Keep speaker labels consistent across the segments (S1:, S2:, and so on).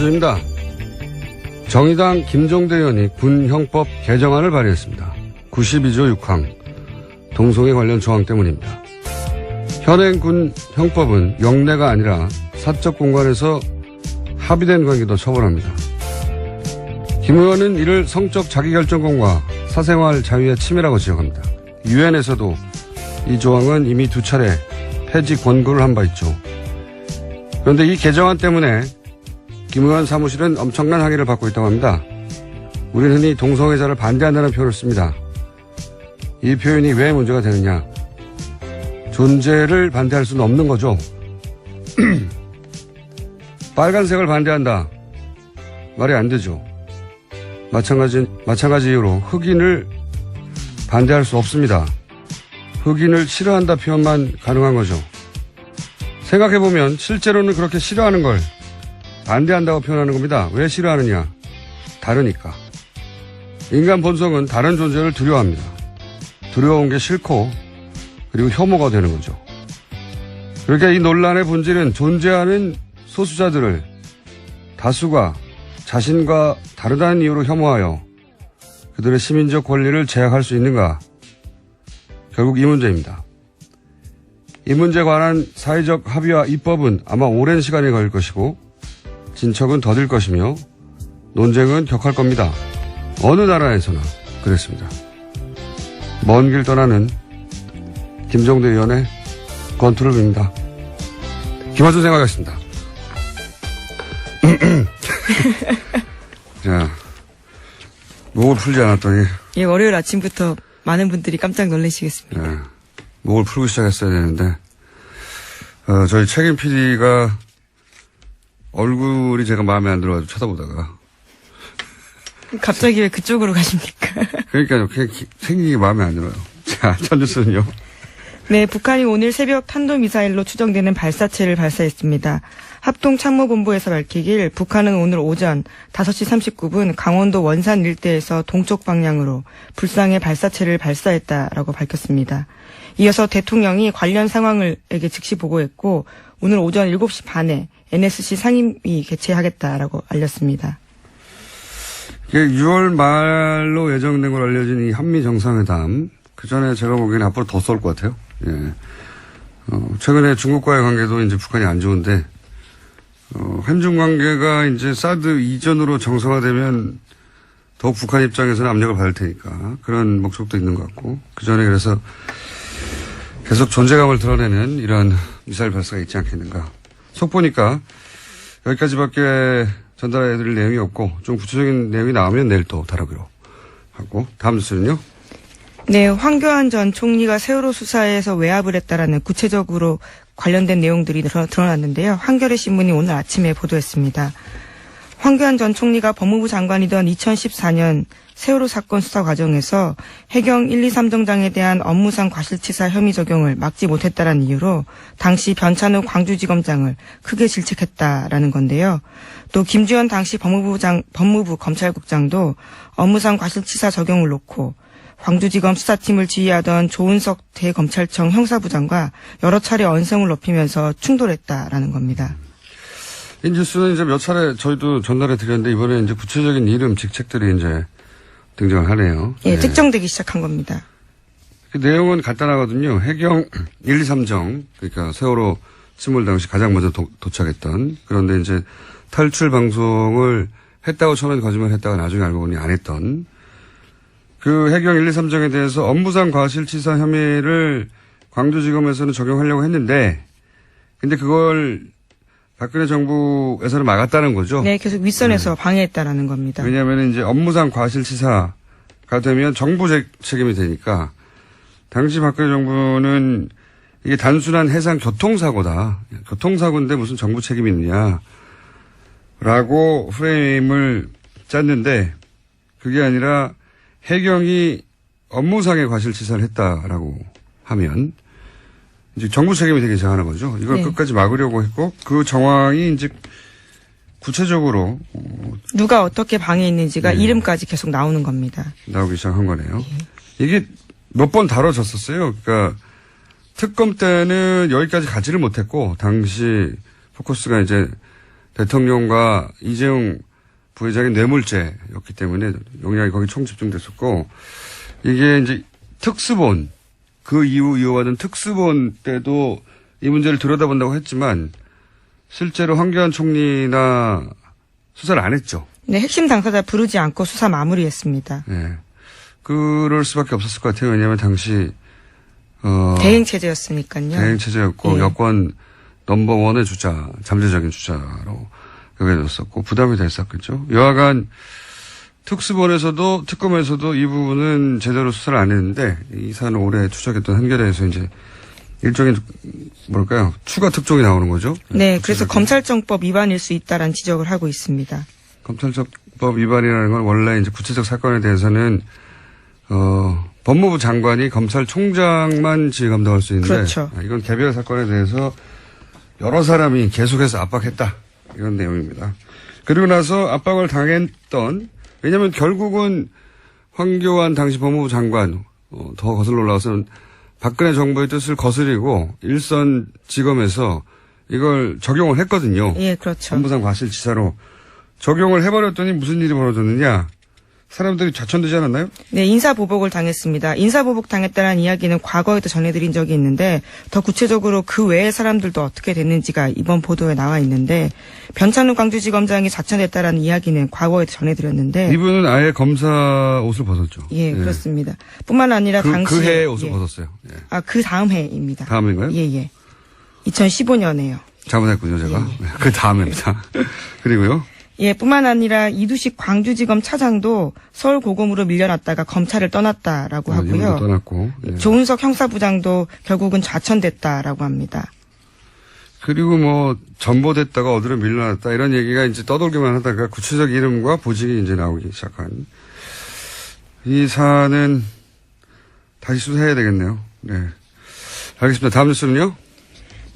S1: 입니다. 정의당 김종대 의원이 군형법 개정안을 발의했습니다. 92조 6항 동성애 관련 조항 때문입니다. 현행 군 형법은 영내가 아니라 사적 공간에서 합의된 관계도 처벌합니다. 김 의원은 이를 성적 자기결정권과 사생활 자유의 침해라고 지적합니다. 유엔에서도 이 조항은 이미 2차례 폐지 권고를 한 바 있죠. 그런데 이 개정안 때문에 김 의원 사무실은 엄청난 항의를 받고 있다고 합니다. 우리는 흔히 동성애자를 반대한다는 표현을 씁니다. 이 표현이 왜 문제가 되느냐. 존재를 반대할 수는 없는 거죠. 빨간색을 반대한다. 말이 안 되죠. 마찬가지 이유로 흑인을 반대할 수 없습니다. 흑인을 싫어한다 표현만 가능한 거죠. 생각해보면 실제로는 그렇게 싫어하는 걸 반대한다고 표현하는 겁니다. 왜 싫어하느냐? 다르니까. 인간 본성은 다른 존재를 두려워합니다. 두려운 게 싫고 그리고 혐오가 되는 거죠. 그러니까 이 논란의 본질은 존재하는 소수자들을 다수가 자신과 다르다는 이유로 혐오하여 그들의 시민적 권리를 제약할 수 있는가? 결국 이 문제입니다. 이 문제에 관한 사회적 합의와 입법은 아마 오랜 시간이 걸릴 것이고 진척은 더딜 것이며 논쟁은 격할 겁니다. 어느 나라에서나 그랬습니다. 먼 길 떠나는 김종대 의원의 권투를 빕니다. 김어준 생각하겠습니다. 자, 목을 풀지 않았더니.
S2: 예, 월요일 아침부터 많은 분들이 깜짝 놀라시겠습니다.
S1: 네, 목을 풀고 시작했어야 되는데, 저희 책임 PD가 얼굴이 제가 마음에 안 들어가지고 쳐다보다가.
S2: 갑자기 왜 그쪽으로 가십니까?
S1: 그러니까요, 생긴 게 마음에 안 들어요. 자, 전 뉴스는요.
S2: 네, 북한이 오늘 새벽 탄도미사일로 추정되는 발사체를 발사했습니다. 합동참모본부에서 밝히길 북한은 오늘 오전 5시 39분 강원도 원산 일대에서 동쪽 방향으로 불상의 발사체를 발사했다라고 밝혔습니다. 이어서 대통령이 관련 상황을에게 즉시 보고했고 오늘 오전 7시 반에 NSC 상임위 개최하겠다라고 알렸습니다.
S1: 6월 말로 예정된 걸 알려진 이 한미 정상회담, 그 전에 제가 보기에는 앞으로 더 쏠 것 같아요. 예. 최근에 중국과의 관계도 이제 북한이 안 좋은데, 한중 관계가 이제 사드 이전으로 정상화되면 더욱 북한 입장에서는 압력을 받을 테니까 그런 목적도 있는 것 같고, 그 전에 그래서 계속 존재감을 드러내는 이런 미사일 발사가 있지 않겠는가. 속 보니까 여기까지밖에 전달해드릴 내용이 없고, 좀 구체적인 내용이 나오면 내일 또 다루기로 하고, 다음 뉴스는요?
S2: 네, 황교안 전 총리가 세월호 수사에서 외압을 했다라는 구체적으로 관련된 내용들이 드러났는데요. 한겨레 신문이 오늘 아침에 보도했습니다. 황교안 전 총리가 법무부 장관이던 2014년 세월호 사건 수사 과정에서 해경 1, 2, 3정장에 대한 업무상 과실치사 혐의 적용을 막지 못했다는 이유로 당시 변찬욱 광주지검장을 크게 질책했다라는 건데요. 또 김주현 당시 법무부 검찰국장도 업무상 과실치사 적용을 놓고 광주지검 수사팀을 지휘하던 조은석 대검찰청 형사부장과 여러 차례 언성을 높이면서 충돌했다라는 겁니다.
S1: 이 뉴스는 이제 몇 차례 저희도 전달해 드렸는데 이번에 이제 구체적인 이름, 직책들이 이제 등장을 하네요.
S2: 예,
S1: 네.
S2: 특정되기 시작한 겁니다.
S1: 그 내용은 간단하거든요. 해경 1, 2, 3정, 그러니까 세월호 침몰 당시 가장 먼저 도착했던, 그런데 이제 탈출 방송을 했다고 처음엔 거짓말 했다가 나중에 알고 보니 안 했던 그 해경 1, 2, 3정에 대해서 업무상 과실치사 혐의를 광주지검에서는 적용하려고 했는데, 근데 그걸 박근혜 정부에서는 막았다는 거죠.
S2: 네, 계속 윗선에서 방해했다라는 겁니다.
S1: 왜냐하면 이제 업무상 과실치사가 되면 정부 책임이 되니까, 당시 박근혜 정부는 이게 단순한 해상 교통사고다. 교통사고인데 무슨 정부 책임이 있느냐. 라고 프레임을 짰는데, 그게 아니라 해경이 업무상의 과실치사를 했다라고 하면 이제 정부 책임이 되기 시작하는 거죠. 이걸
S2: 네.
S1: 끝까지 막으려고 했고, 그 정황이 이제 구체적으로
S2: 누가 어떻게 방해했는지가
S1: 네.
S2: 이름까지 계속 나오는 겁니다.
S1: 나오기 시작한 거네요. 이게 몇 번 다뤄졌었어요. 그러니까 특검 때는 여기까지 가지를 못했고, 당시 포커스가 이제 대통령과 이재용 부회장의 뇌물죄였기 때문에 영향이 거기 총 집중됐었고, 이게 이제 특수본, 그 이후 이어받은 특수본 때도 이 문제를 들여다본다고 했지만 실제로 황교안 총리나 수사를 안 했죠.
S2: 네, 핵심 당사자 부르지 않고 수사 마무리했습니다.
S1: 네. 그럴 수밖에 없었을 것 같아요. 왜냐하면 당시
S2: 대행 체제였으니까요.
S1: 대행 체제였고
S2: 예.
S1: 여권 넘버원의 주자, 잠재적인 주자로 여겨졌었고 부담이 됐었겠죠. 여하간 특수본에서도 특검에서도 이 부분은 제대로 수사를 안 했는데 이 사안을 오래 추적했던 한겨레에서 이제 일종의 뭘까요? 추가 특종이 나오는 거죠.
S2: 네, 그래서 검찰청법 위반일 수 있다라는 지적을 하고 있습니다.
S1: 검찰청법 위반이라는 건 원래 이제 구체적 사건에 대해서는 법무부 장관이 검찰총장만 지휘 감독할 수 있는데
S2: 그렇죠.
S1: 이건 개별 사건에 대해서 여러 사람이 계속해서 압박했다 이런 내용입니다. 그리고 나서 압박을 당했던 왜냐하면 결국은 황교안 당시 법무부 장관 더 거슬러 올라와서는 박근혜 정부의 뜻을 거스리고 일선지검에서 이걸 적용을 했거든요.
S2: 예, 그렇죠.
S1: 법무상 과실치사로 적용을 해버렸더니 무슨 일이 벌어졌느냐. 사람들이 좌천되지 않았나요?
S2: 네, 인사보복을 당했습니다. 인사보복 당했다는 이야기는 과거에도 전해드린 적이 있는데 더 구체적으로 그 외의 사람들도 어떻게 됐는지가 이번 보도에 나와 있는데 변찬욱 광주지검장이 좌천됐다라는 이야기는 과거에도 전해드렸는데
S1: 이분은 아예 검사 옷을 벗었죠.
S2: 예, 그렇습니다. 뿐만 아니라
S1: 그
S2: 당시에
S1: 해에 옷을
S2: 예.
S1: 벗었어요. 예.
S2: 아, 그 다음 해입니다.
S1: 다음인가요?
S2: 예, 예. 2015년에요.
S1: 잘못했군요, 제가.
S2: 예.
S1: 네, 그 다음입니다. 그리고요.
S2: 예, 뿐만 아니라 이두식 광주지검 차장도 서울고검으로 밀려났다가 검찰을 떠났다라고
S1: 이분도
S2: 하고요.
S1: 떠났고. 예.
S2: 조은석 형사부장도 결국은 좌천됐다라고 합니다.
S1: 그리고 뭐 전보됐다가 어디로 밀려났다 이런 얘기가 이제 떠돌기만 하다가 구체적 이름과 보직이 이제 나오기 시작한 이 사안은 다시 수사해야 되겠네요. 네. 알겠습니다. 다음 뉴스는요?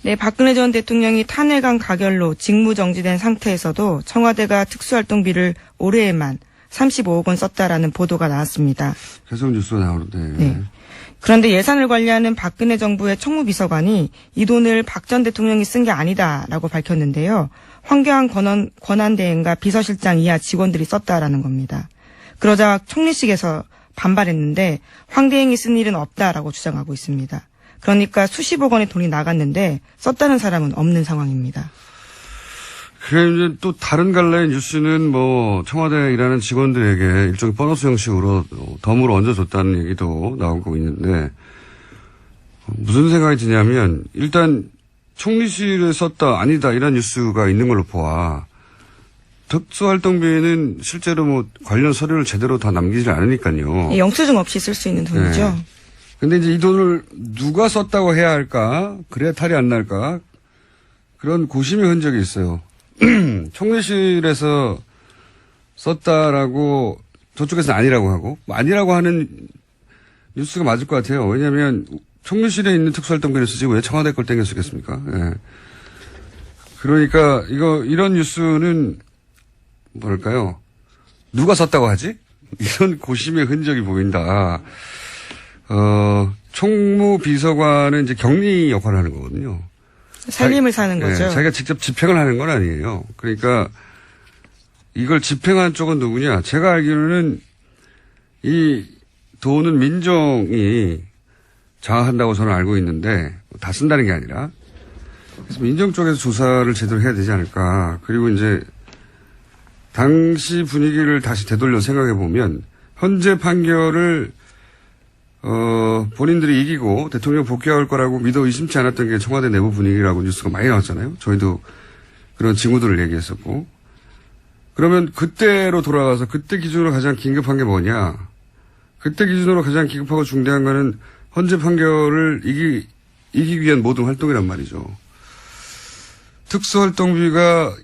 S2: 네, 박근혜 전 대통령이 탄핵안 가결로 직무정지된 상태에서도 청와대가 특수활동비를 올해에만 35억 원 썼다라는 보도가 나왔습니다.
S1: 계속 뉴스가 나오는데.
S2: 네. 그런데 예산을 관리하는 박근혜 정부의 총무비서관이 이 돈을 박 전 대통령이 쓴 게 아니다라고 밝혔는데요. 황교안 권한대행과 비서실장 이하 직원들이 썼다라는 겁니다. 그러자 총리실에서 반발했는데 황 대행이 쓴 일은 없다라고 주장하고 있습니다. 그러니까 수십억 원의 돈이 나갔는데 썼다는 사람은 없는 상황입니다.
S1: 그래, 이제 또 다른 갈래의 뉴스는 뭐 청와대에 일하는 직원들에게 일종의 보너스 형식으로 덤을 얹어줬다는 얘기도 나오고 있는데 무슨 생각이 드냐면 일단 총리실에 썼다 아니다 이런 뉴스가 있는 걸로 보아 특수활동비는 실제로 뭐 관련 서류를 제대로 다 남기지 않으니까요.
S2: 영수증 없이 쓸 수 있는 돈이죠.
S1: 네. 근데 이제 이 돈을 누가 썼다고 해야 할까? 그래야 탈이 안 날까? 그런 고심의 흔적이 있어요. 총리실에서 썼다라고 저쪽에서는 아니라고 하고 아니라고 하는 뉴스가 맞을 것 같아요. 왜냐하면 총리실에 있는 특수활동비를 쓰지 왜 청와대 걸 땡겨 쓰겠습니까? 예. 그러니까 이런 뉴스는 뭐랄까요? 누가 썼다고 하지? 이런 고심의 흔적이 보인다. 총무비서관은 이제 격리 역할을 하는 거거든요.
S2: 살림을 사는 거죠.
S1: 자기가 직접 집행을 하는 건 아니에요. 그러니까 이걸 집행한 쪽은 누구냐? 제가 알기로는 이 돈은 민정이 장악한다고 저는 알고 있는데 다 쓴다는 게 아니라 그래서 민정 쪽에서 조사를 제대로 해야 되지 않을까. 그리고 이제 당시 분위기를 다시 되돌려 생각해 보면 현재 판결을 본인들이 이기고 대통령 복귀할 거라고 믿어 의심치 않았던 게 청와대 내부 분위기라고 뉴스가 많이 나왔잖아요. 저희도 그런 징후들을 얘기했었고. 그러면 그때로 돌아가서 그때 기준으로 가장 긴급한 게 뭐냐. 그때 기준으로 가장 긴급하고 중대한 거는 헌재 판결을 이기기 위한 모든 활동이란 말이죠. 특수활동비가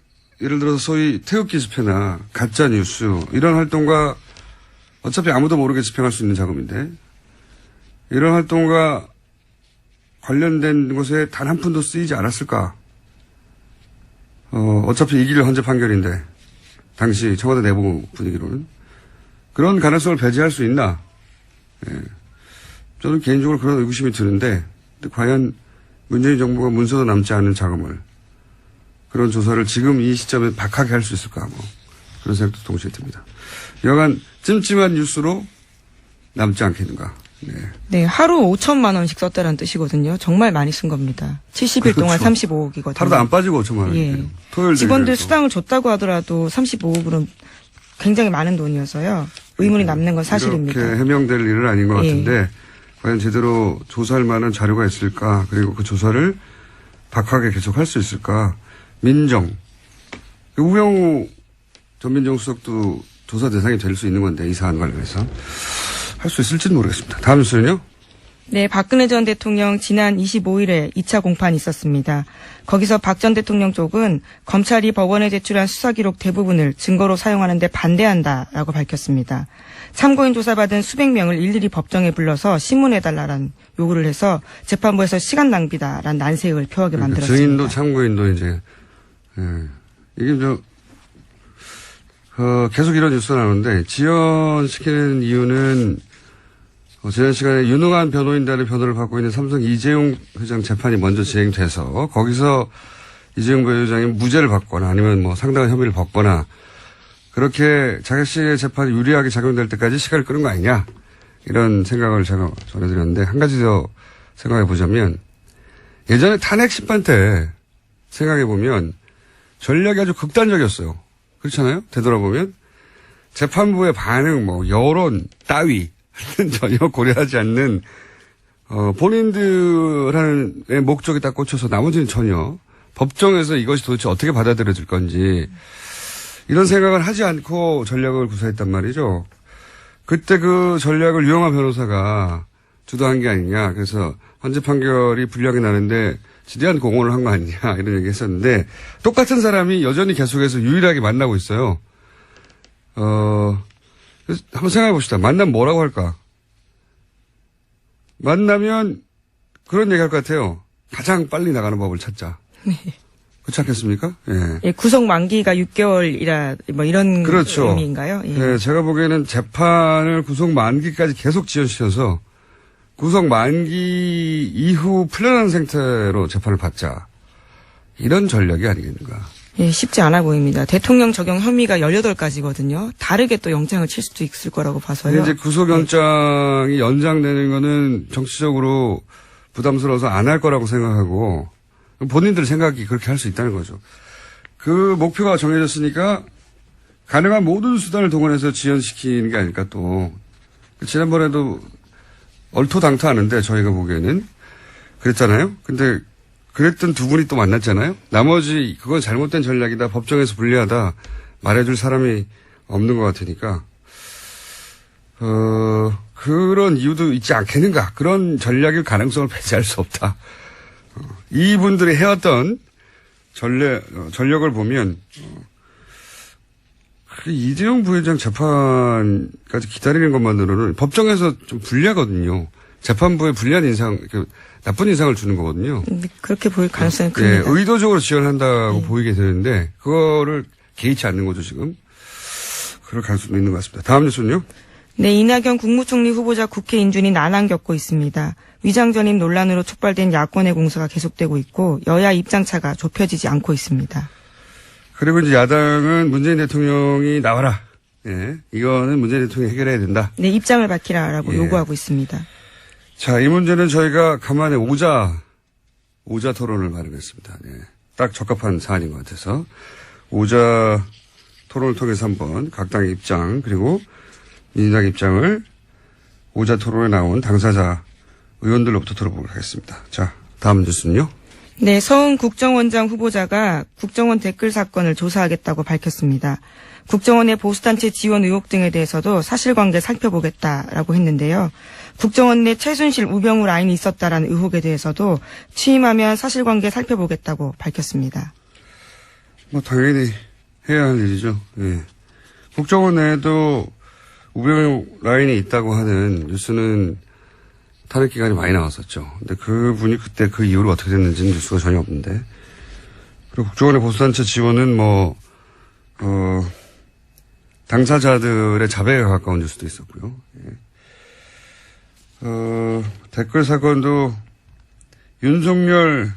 S1: 예를 들어서 소위 태극기 집회나 가짜뉴스 이런 활동과 어차피 아무도 모르게 집행할 수 있는 자금인데 이런 활동과 관련된 곳에 단 한 푼도 쓰이지 않았을까? 어차피 이길 헌재 판결인데 당시 청와대 내부 분위기로는 그런 가능성을 배제할 수 있나? 예. 저는 개인적으로 그런 의구심이 드는데 과연 문재인 정부가 문서도 남지 않은 자금을 그런 조사를 지금 이 시점에 박하게 할 수 있을까 뭐 그런 생각도 동시에 듭니다. 여간 찜찜한 뉴스로 남지 않겠는가. 네.
S2: 네, 하루 5천만 원씩 썼다는 뜻이거든요. 정말 많이 쓴 겁니다. 70일 동안
S1: 그렇죠.
S2: 35억이거든요.
S1: 하루도 안 빠지고 5천만 원이에요.
S2: 예.
S1: 토요일
S2: 직원들 수당을 줬다고 하더라도 35억으로는 굉장히 많은 돈이어서요. 의문이 남는 건 사실입니다.
S1: 이렇게 해명될 일은 아닌 것
S2: 예.
S1: 같은데 과연 제대로 조사할 만한 자료가 있을까? 그리고 그 조사를 박하게 계속할 수 있을까? 민정. 우병우 전 민정수석도 조사 대상이 될 수 있는 건데 이 사안 관련해서 할 수 있을지는 모르겠습니다. 다음 뉴스는요?
S2: 네, 박근혜 전 대통령 지난 25일에 2차 공판이 있었습니다. 거기서 박 전 대통령 쪽은 검찰이 법원에 제출한 수사기록 대부분을 증거로 사용하는 데 반대한다라고 밝혔습니다. 참고인 조사받은 수백 명을 일일이 법정에 불러서 신문해달라는 요구를 해서 재판부에서 시간 낭비다라는 난색을 표하게 만들었습니다.
S1: 증인도 참고인도 이제 이게 계속 이런 뉴스가 나오는데 지연시키는 이유는 지난 시간에 유능한 변호인단의 변호를 받고 있는 삼성 이재용 회장 재판이 먼저 진행돼서 거기서 이재용 부회장이 무죄를 받거나 아니면 뭐 상당한 혐의를 벗거나 그렇게 자객식의 재판이 유리하게 작용될 때까지 시간을 끄는 거 아니냐 이런 생각을 제가 전해드렸는데 한 가지 더 생각해 보자면 예전에 탄핵 심판 때 생각해 보면 전략이 아주 극단적이었어요. 그렇잖아요? 되돌아보면 재판부의 반응 뭐 여론 따위 전혀 고려하지 않는 본인들의 목적에 딱 꽂혀서 나머지는 전혀 법정에서 이것이 도대체 어떻게 받아들여질 건지 이런 생각을 하지 않고 전략을 구사했단 말이죠. 그때 그 전략을 유영하 변호사가 주도한 게 아니냐. 그래서 헌재 판결이 불리하게 나는데 지대한 공헌을 한 거 아니냐 이런 얘기 했었는데 똑같은 사람이 여전히 계속해서 유일하게 만나고 있어요. 그래서 한번 생각해 봅시다. 만나면 뭐라고 할까? 만나면 그런 얘기 할 것 같아요. 가장 빨리 나가는 법을 찾자.
S2: 네.
S1: 그렇지 않겠습니까? 예.
S2: 예, 구속 만기가 6개월이라 뭐 이런
S1: 그렇죠.
S2: 의미인가요? 예.
S1: 네, 제가 보기에는 재판을 구속 만기까지 계속 지연시켜서 구속 만기 이후 풀려난 상태로 재판을 받자. 이런 전략이 아니겠는가.
S2: 예, 쉽지 않아 보입니다. 대통령 적용 혐의가 18가지거든요. 다르게 또 영장을 칠 수도 있을 거라고 봐서요.
S1: 근데 이제 구속영장이 연장되는 거는 정치적으로 부담스러워서 안 할 거라고 생각하고 본인들 생각이 그렇게 할 수 있다는 거죠. 그 목표가 정해졌으니까 가능한 모든 수단을 동원해서 지연시키는 게 아닐까 또. 지난번에도 얼토당토하는데 저희가 보기에는 그랬잖아요. 근데 그랬던 두 분이 또 만났잖아요. 나머지 그건 잘못된 전략이다. 법정에서 불리하다. 말해줄 사람이 없는 것 같으니까 그런 이유도 있지 않겠는가. 그런 전략일 가능성을 배제할 수 없다. 이분들이 해왔던 전력을 보면 이재용 부회장 재판까지 기다리는 것만으로는 법정에서 좀 불리하거든요. 재판부에 불리한 인상, 나쁜 인상을 주는 거거든요.
S2: 그렇게 보일 가능성이
S1: 예,
S2: 큽니다.
S1: 의도적으로 지원한다고 보이게 되는데 그거를 개의치 않는 거죠 지금. 그럴 가능성도 있는 것 같습니다. 다음 뉴스는요.
S2: 네, 이낙연 국무총리 후보자 국회 인준이 난항 겪고 있습니다. 위장 전입 논란으로 촉발된 야권의 공세가 계속되고 있고 여야 입장차가 좁혀지지 않고 있습니다.
S1: 그리고 이제 야당은 문재인 대통령이 나와라. 예, 이거는 문재인 대통령이 해결해야 된다.
S2: 네, 입장을 밝히라라고
S1: 예.
S2: 요구하고 있습니다.
S1: 자, 이 문제는 저희가 간만에 오자 토론을 마련했습니다. 예, 딱 적합한 사안인 것 같아서 오자 토론을 통해서 한번 각 당의 입장 그리고 민주당 입장을 오자 토론에 나온 당사자 의원들로부터 들어보도록 하겠습니다. 자, 다음 뉴스는요.
S2: 네, 서훈 국정원장 후보자가 국정원 댓글 사건을 조사하겠다고 밝혔습니다. 국정원의 보수단체 지원 의혹 등에 대해서도 사실관계 살펴보겠다라고 했는데요. 국정원 내 최순실, 우병우 라인이 있었다라는 의혹에 대해서도 취임하면 사실관계 살펴보겠다고 밝혔습니다.
S1: 뭐 당연히 해야 할 일이죠. 예. 국정원 내에도 우병우 라인이 있다고 하는 뉴스는 탄핵 기간이 많이 나왔었죠. 근데 그분이 그때 그 이후로 어떻게 됐는지는 뉴스가 전혀 없는데. 그리고 국정원의 보수단체 지원은 당사자들의 자백에 가까운 뉴스도 있었고요. 예. 댓글 사건도 윤석열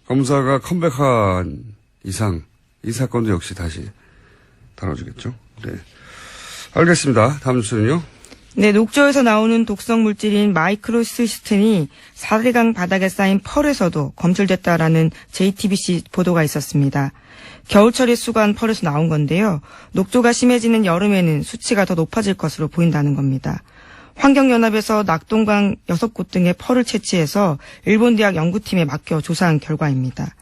S1: 검사가 컴백한 이상 이 사건도 역시 다시 다뤄주겠죠. 네. 알겠습니다. 다음 뉴스는요.
S2: 네, 녹조에서 나오는 독성 물질인 마이크로시스틴이 4대강 바닥에 쌓인 펄에서도 검출됐다라는 JTBC 보도가 있었습니다. 겨울철에 수거한 펄에서 나온 건데요. 녹조가 심해지는 여름에는 수치가 더 높아질 것으로 보인다는 겁니다. 환경연합에서 낙동강 6곳 등의 펄을 채취해서 일본 대학 연구팀에 맡겨 조사한 결과입니다.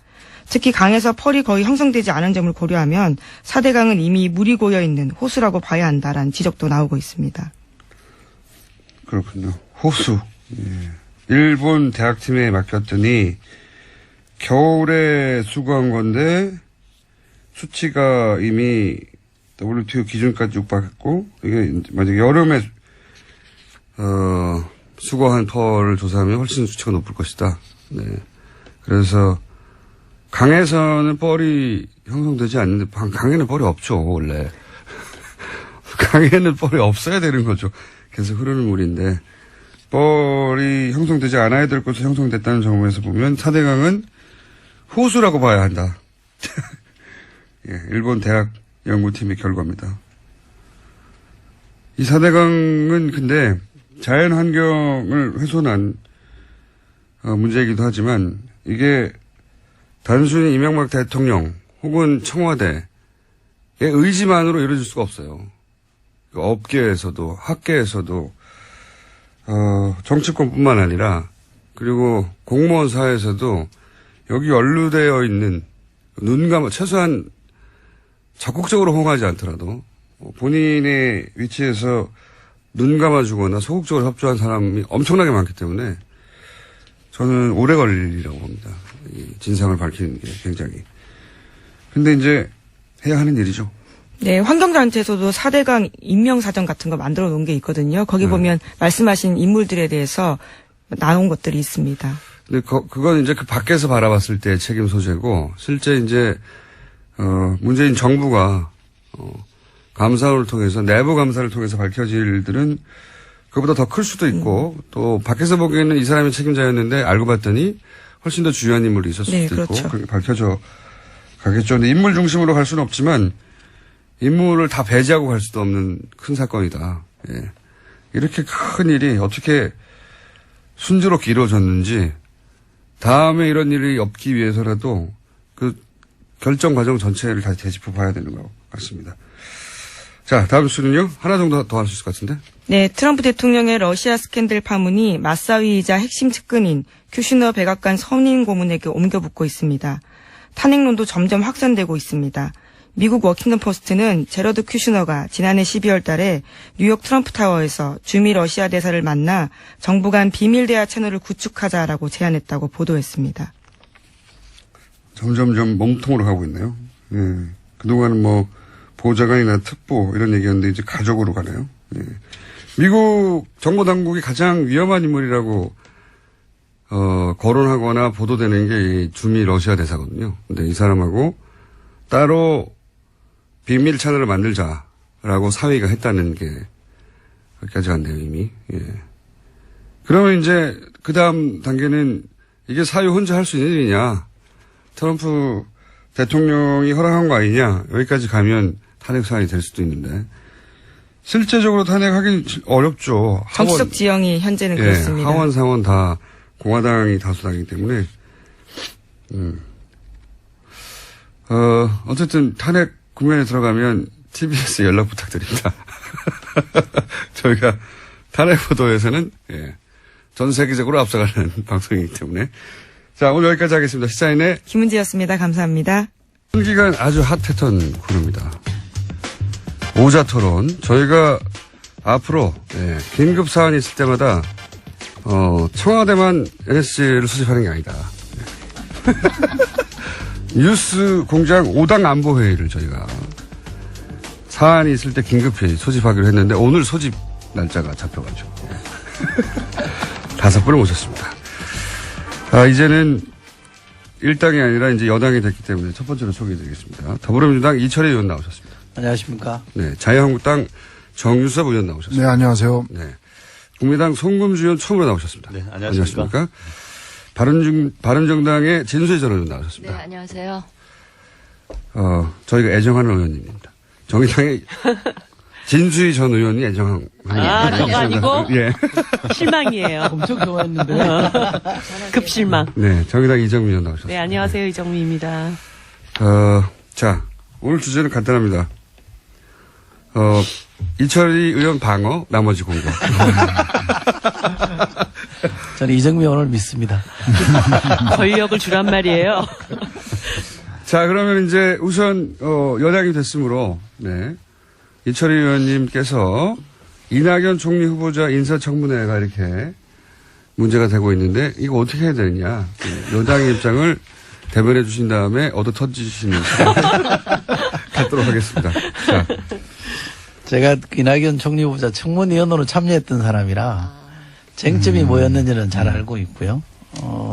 S2: 특히 강에서 펄이 거의 형성되지 않은 점을 고려하면 4대강은 이미 물이 고여있는 호수라고 봐야 한다라는 지적도 나오고 있습니다.
S1: 그렇군요. 호수. 예. 일본 대학팀에 맡겼더니 겨울에 수거한 건데 수치가 이미 WTO 기준까지 육박했고 이게 만약에 여름에 수거한 펄을 조사하면 훨씬 수치가 높을 것이다. 네. 그래서 강에서는 펄이 형성되지 않는데 강에는 펄이 없죠 원래. 강에는 펄이 없어야 되는 거죠. 계속 흐르는 물인데 펄이 형성되지 않아야 될 것으로 형성됐다는 점에서 보면 4대강은 호수라고 봐야 한다. 예, 일본 대학 연구팀의 결과입니다. 이 4대강은 근데 자연 환경을 훼손한 문제이기도 하지만 이게 단순히 이명박 대통령 혹은 청와대의 의지만으로 이루어질 수가 없어요. 업계에서도 학계에서도 정치권뿐만 아니라 그리고 공무원 사회에서도 여기 연루되어 있는 최소한 적극적으로 호응하지 않더라도 본인의 위치에서 눈 감아주거나 소극적으로 협조한 사람이 엄청나게 많기 때문에 저는 오래 걸리라고 봅니다. 이 진상을 밝히는 게 굉장히. 근데 이제 해야 하는 일이죠.
S2: 네, 환경단체에서도 4대강 인명사전 같은 거 만들어 놓은 게 있거든요. 거기 보면 말씀하신 인물들에 대해서 나온 것들이 있습니다.
S1: 근데 그건 이제 그 밖에서 바라봤을 때 책임 소재고 실제 이제 문재인 정부가 감사를 통해서 내부 감사를 통해서 밝혀질 일들은 그보다 더 클 수도 있고 또 밖에서 보기에는 이 사람이 책임자였는데 알고 봤더니 훨씬 더 중요한 인물이 있을 수도
S2: 그렇죠.
S1: 있고 그렇게 밝혀져 가겠죠. 근데 인물 중심으로 갈 수는 없지만 인물을 다 배제하고 갈 수도 없는 큰 사건이다. 예. 이렇게 큰 일이 어떻게 순조롭게 이루어졌는지 다음에 이런 일이 없기 위해서라도 그 결정 과정 전체를 다시 되짚어 봐야 되는 것 같습니다. 자, 다음 수는요. 하나 정도 더 할 수 있을 것 같은데.
S2: 네, 트럼프 대통령의 러시아 스캔들 파문이 맞사위이자 핵심 측근인 큐시너 백악관 선임 고문에게 옮겨붙고 있습니다. 탄핵론도 점점 확산되고 있습니다. 미국 워킹턴 포스트는 제러드 큐시너가 지난해 12월 달에 뉴욕 트럼프 타워에서 주미 러시아 대사를 만나 정부 간 비밀 대화 채널을 구축하자라고 제안했다고 보도했습니다.
S1: 점점점 몸통으로 가고 있네요. 예. 그동안은 뭐 보좌관이나 특보 이런 얘기였는데 이제 가족으로 가네요. 예. 미국 정보 당국이 가장 위험한 인물이라고 거론하거나 보도되는 게 이 주미 러시아 대사거든요. 근데 이 사람하고 따로 비밀 채널을 만들자라고 사위가 했다는 게 여기까지 갔네요, 이미. 예. 그러면 이제 그 다음 단계는 이게 사위 혼자 할 수 있는 일이냐. 트럼프 대통령이 허락한 거 아니냐. 여기까지 가면 탄핵 사안이 될 수도 있는데. 실제적으로 탄핵하기는 어렵죠.
S2: 정치적 지형이 현재는 그렇습니다.
S1: 하원, 상원 다 공화당이 다수당이기 때문에. 어쨌든 탄핵 국면에 들어가면 TBS 연락 부탁드립니다. 저희가 탄핵 보도에서는 전 세계적으로 앞서가는 방송이기 때문에. 자, 오늘 여기까지 하겠습니다. 시사인의
S2: 김은지였습니다. 감사합니다.
S1: 한 기간 아주 핫했던 코너입니다. 오자토론. 저희가 앞으로 긴급 사안이 있을 때마다 청와대만 NSC를 수집하는 게 아니다. 뉴스 공장 5당 안보회의를 저희가 사안이 있을 때 긴급히 소집하기로 했는데 오늘 소집 날짜가 잡혀가지고 5분을 모셨습니다. 이제는 일당이 아니라 이제 여당이 됐기 때문에 첫 번째로 소개해드리겠습니다. 더불어민주당 이철희 의원 나오셨습니다.
S3: 안녕하십니까.
S1: 네, 자유한국당 정유섭 의원 나오셨습니다.
S3: 네, 안녕하세요.
S1: 네, 국민의당 송금주 의원 처음으로 나오셨습니다.
S4: 네, 안녕하십니까.
S1: 바른정당의 진수희 전 의원 나오셨습니다.
S4: 네, 안녕하세요.
S1: 저희가 애정하는 의원님입니다. 정의당의 진수희 전 의원이 애정한.
S3: 저거 아니고?
S1: 예.
S3: 실망이에요.
S4: 엄청 좋아했는데.
S3: 급실망.
S1: 네, 정의당 이정미 의원 나오셨습니다.
S3: 네, 안녕하세요. 이정미입니다.
S1: 자, 오늘 주제는 간단합니다. 이철희 의원 방어, 나머지 공격.
S4: 저는 이정미 의원을 믿습니다.
S3: 권력을 주란 말이에요.
S1: 자, 그러면 이제 우선, 여당이 됐으므로, 네. 이철희 의원님께서 이낙연 총리 후보자 인사청문회가 이렇게 문제가 되고 있는데, 이거 어떻게 해야 되느냐. 여당의 입장을 대변해 주신 다음에 얻어 터지시는 갖도록 하겠습니다. 자.
S4: 제가 이낙연 총리 후보자 청문위원으로 참여했던 사람이라 쟁점이 뭐였는지는 잘 알고 있고요.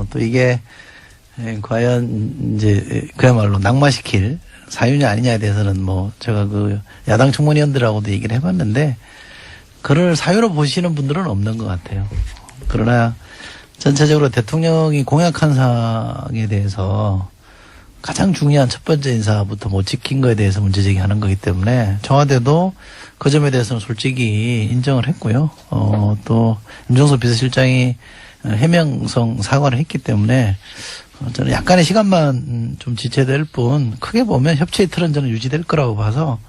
S4: 또 이게 과연 이제 그야말로 낙마시킬 사유냐 아니냐에 대해서는 뭐 제가 그 야당 청문위원들하고도 얘기를 해봤는데 그를 사유로 보시는 분들은 없는 것 같아요. 그러나 전체적으로 대통령이 공약한 사항에 대해서 가장 중요한 첫 번째 인사부터 못 지킨 거에 대해서 문제제기하는 거기 때문에 청와대도 그 점에 대해서는 솔직히 인정을 했고요. 또 임종석 비서실장이 해명성 사과를 했기 때문에 저는 약간의 시간만 좀 지체될 뿐 크게 보면 협치의 틀은 저는 유지될 거라고 봐서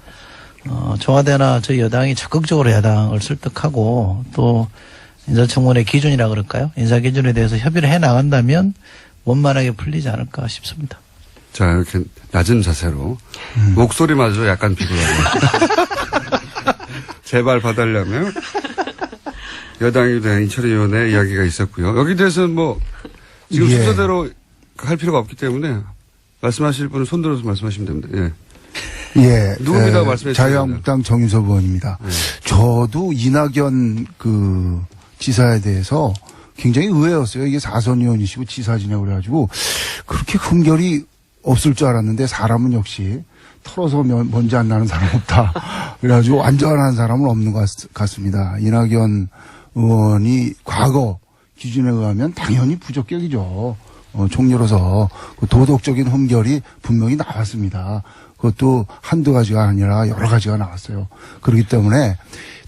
S4: 청와대나 저희 여당이 적극적으로 야당을 설득하고 또 인사청문회 기준이라 그럴까요? 인사 기준에 대해서 협의를 해 나간다면 원만하게 풀리지 않을까 싶습니다.
S1: 자, 이렇게 낮은 자세로. 목소리마저 약간 비굴하고. 제발 봐달라며. 여당이 된 이철희 의원의 이야기가 있었고요. 여기 대해서는 뭐, 지금
S5: 예.
S1: 순서대로 할 필요가 없기 때문에 말씀하실 분은 손들어서 말씀하시면 됩니다. 예.
S5: 예.
S1: 누굽니다? 말씀해 주세요.
S5: 자유한국당 정윤섭 의원입니다. 저도 이낙연 그 지사에 대해서 굉장히 의외였어요. 이게 4선 의원이시고 지사지냐고 그래가지고 그렇게 흠결이 없을 줄 알았는데 사람은 역시 털어서 먼지 안 나는 사람 없다. 그래가지고 완전한 사람은 없는 것 같습니다. 이낙연 의원이 과거 기준에 의하면 당연히 부적격이죠. 총리로서 그 도덕적인 흠결이 분명히 나왔습니다. 그것도 한두 가지가 아니라 여러 가지가 나왔어요. 그렇기 때문에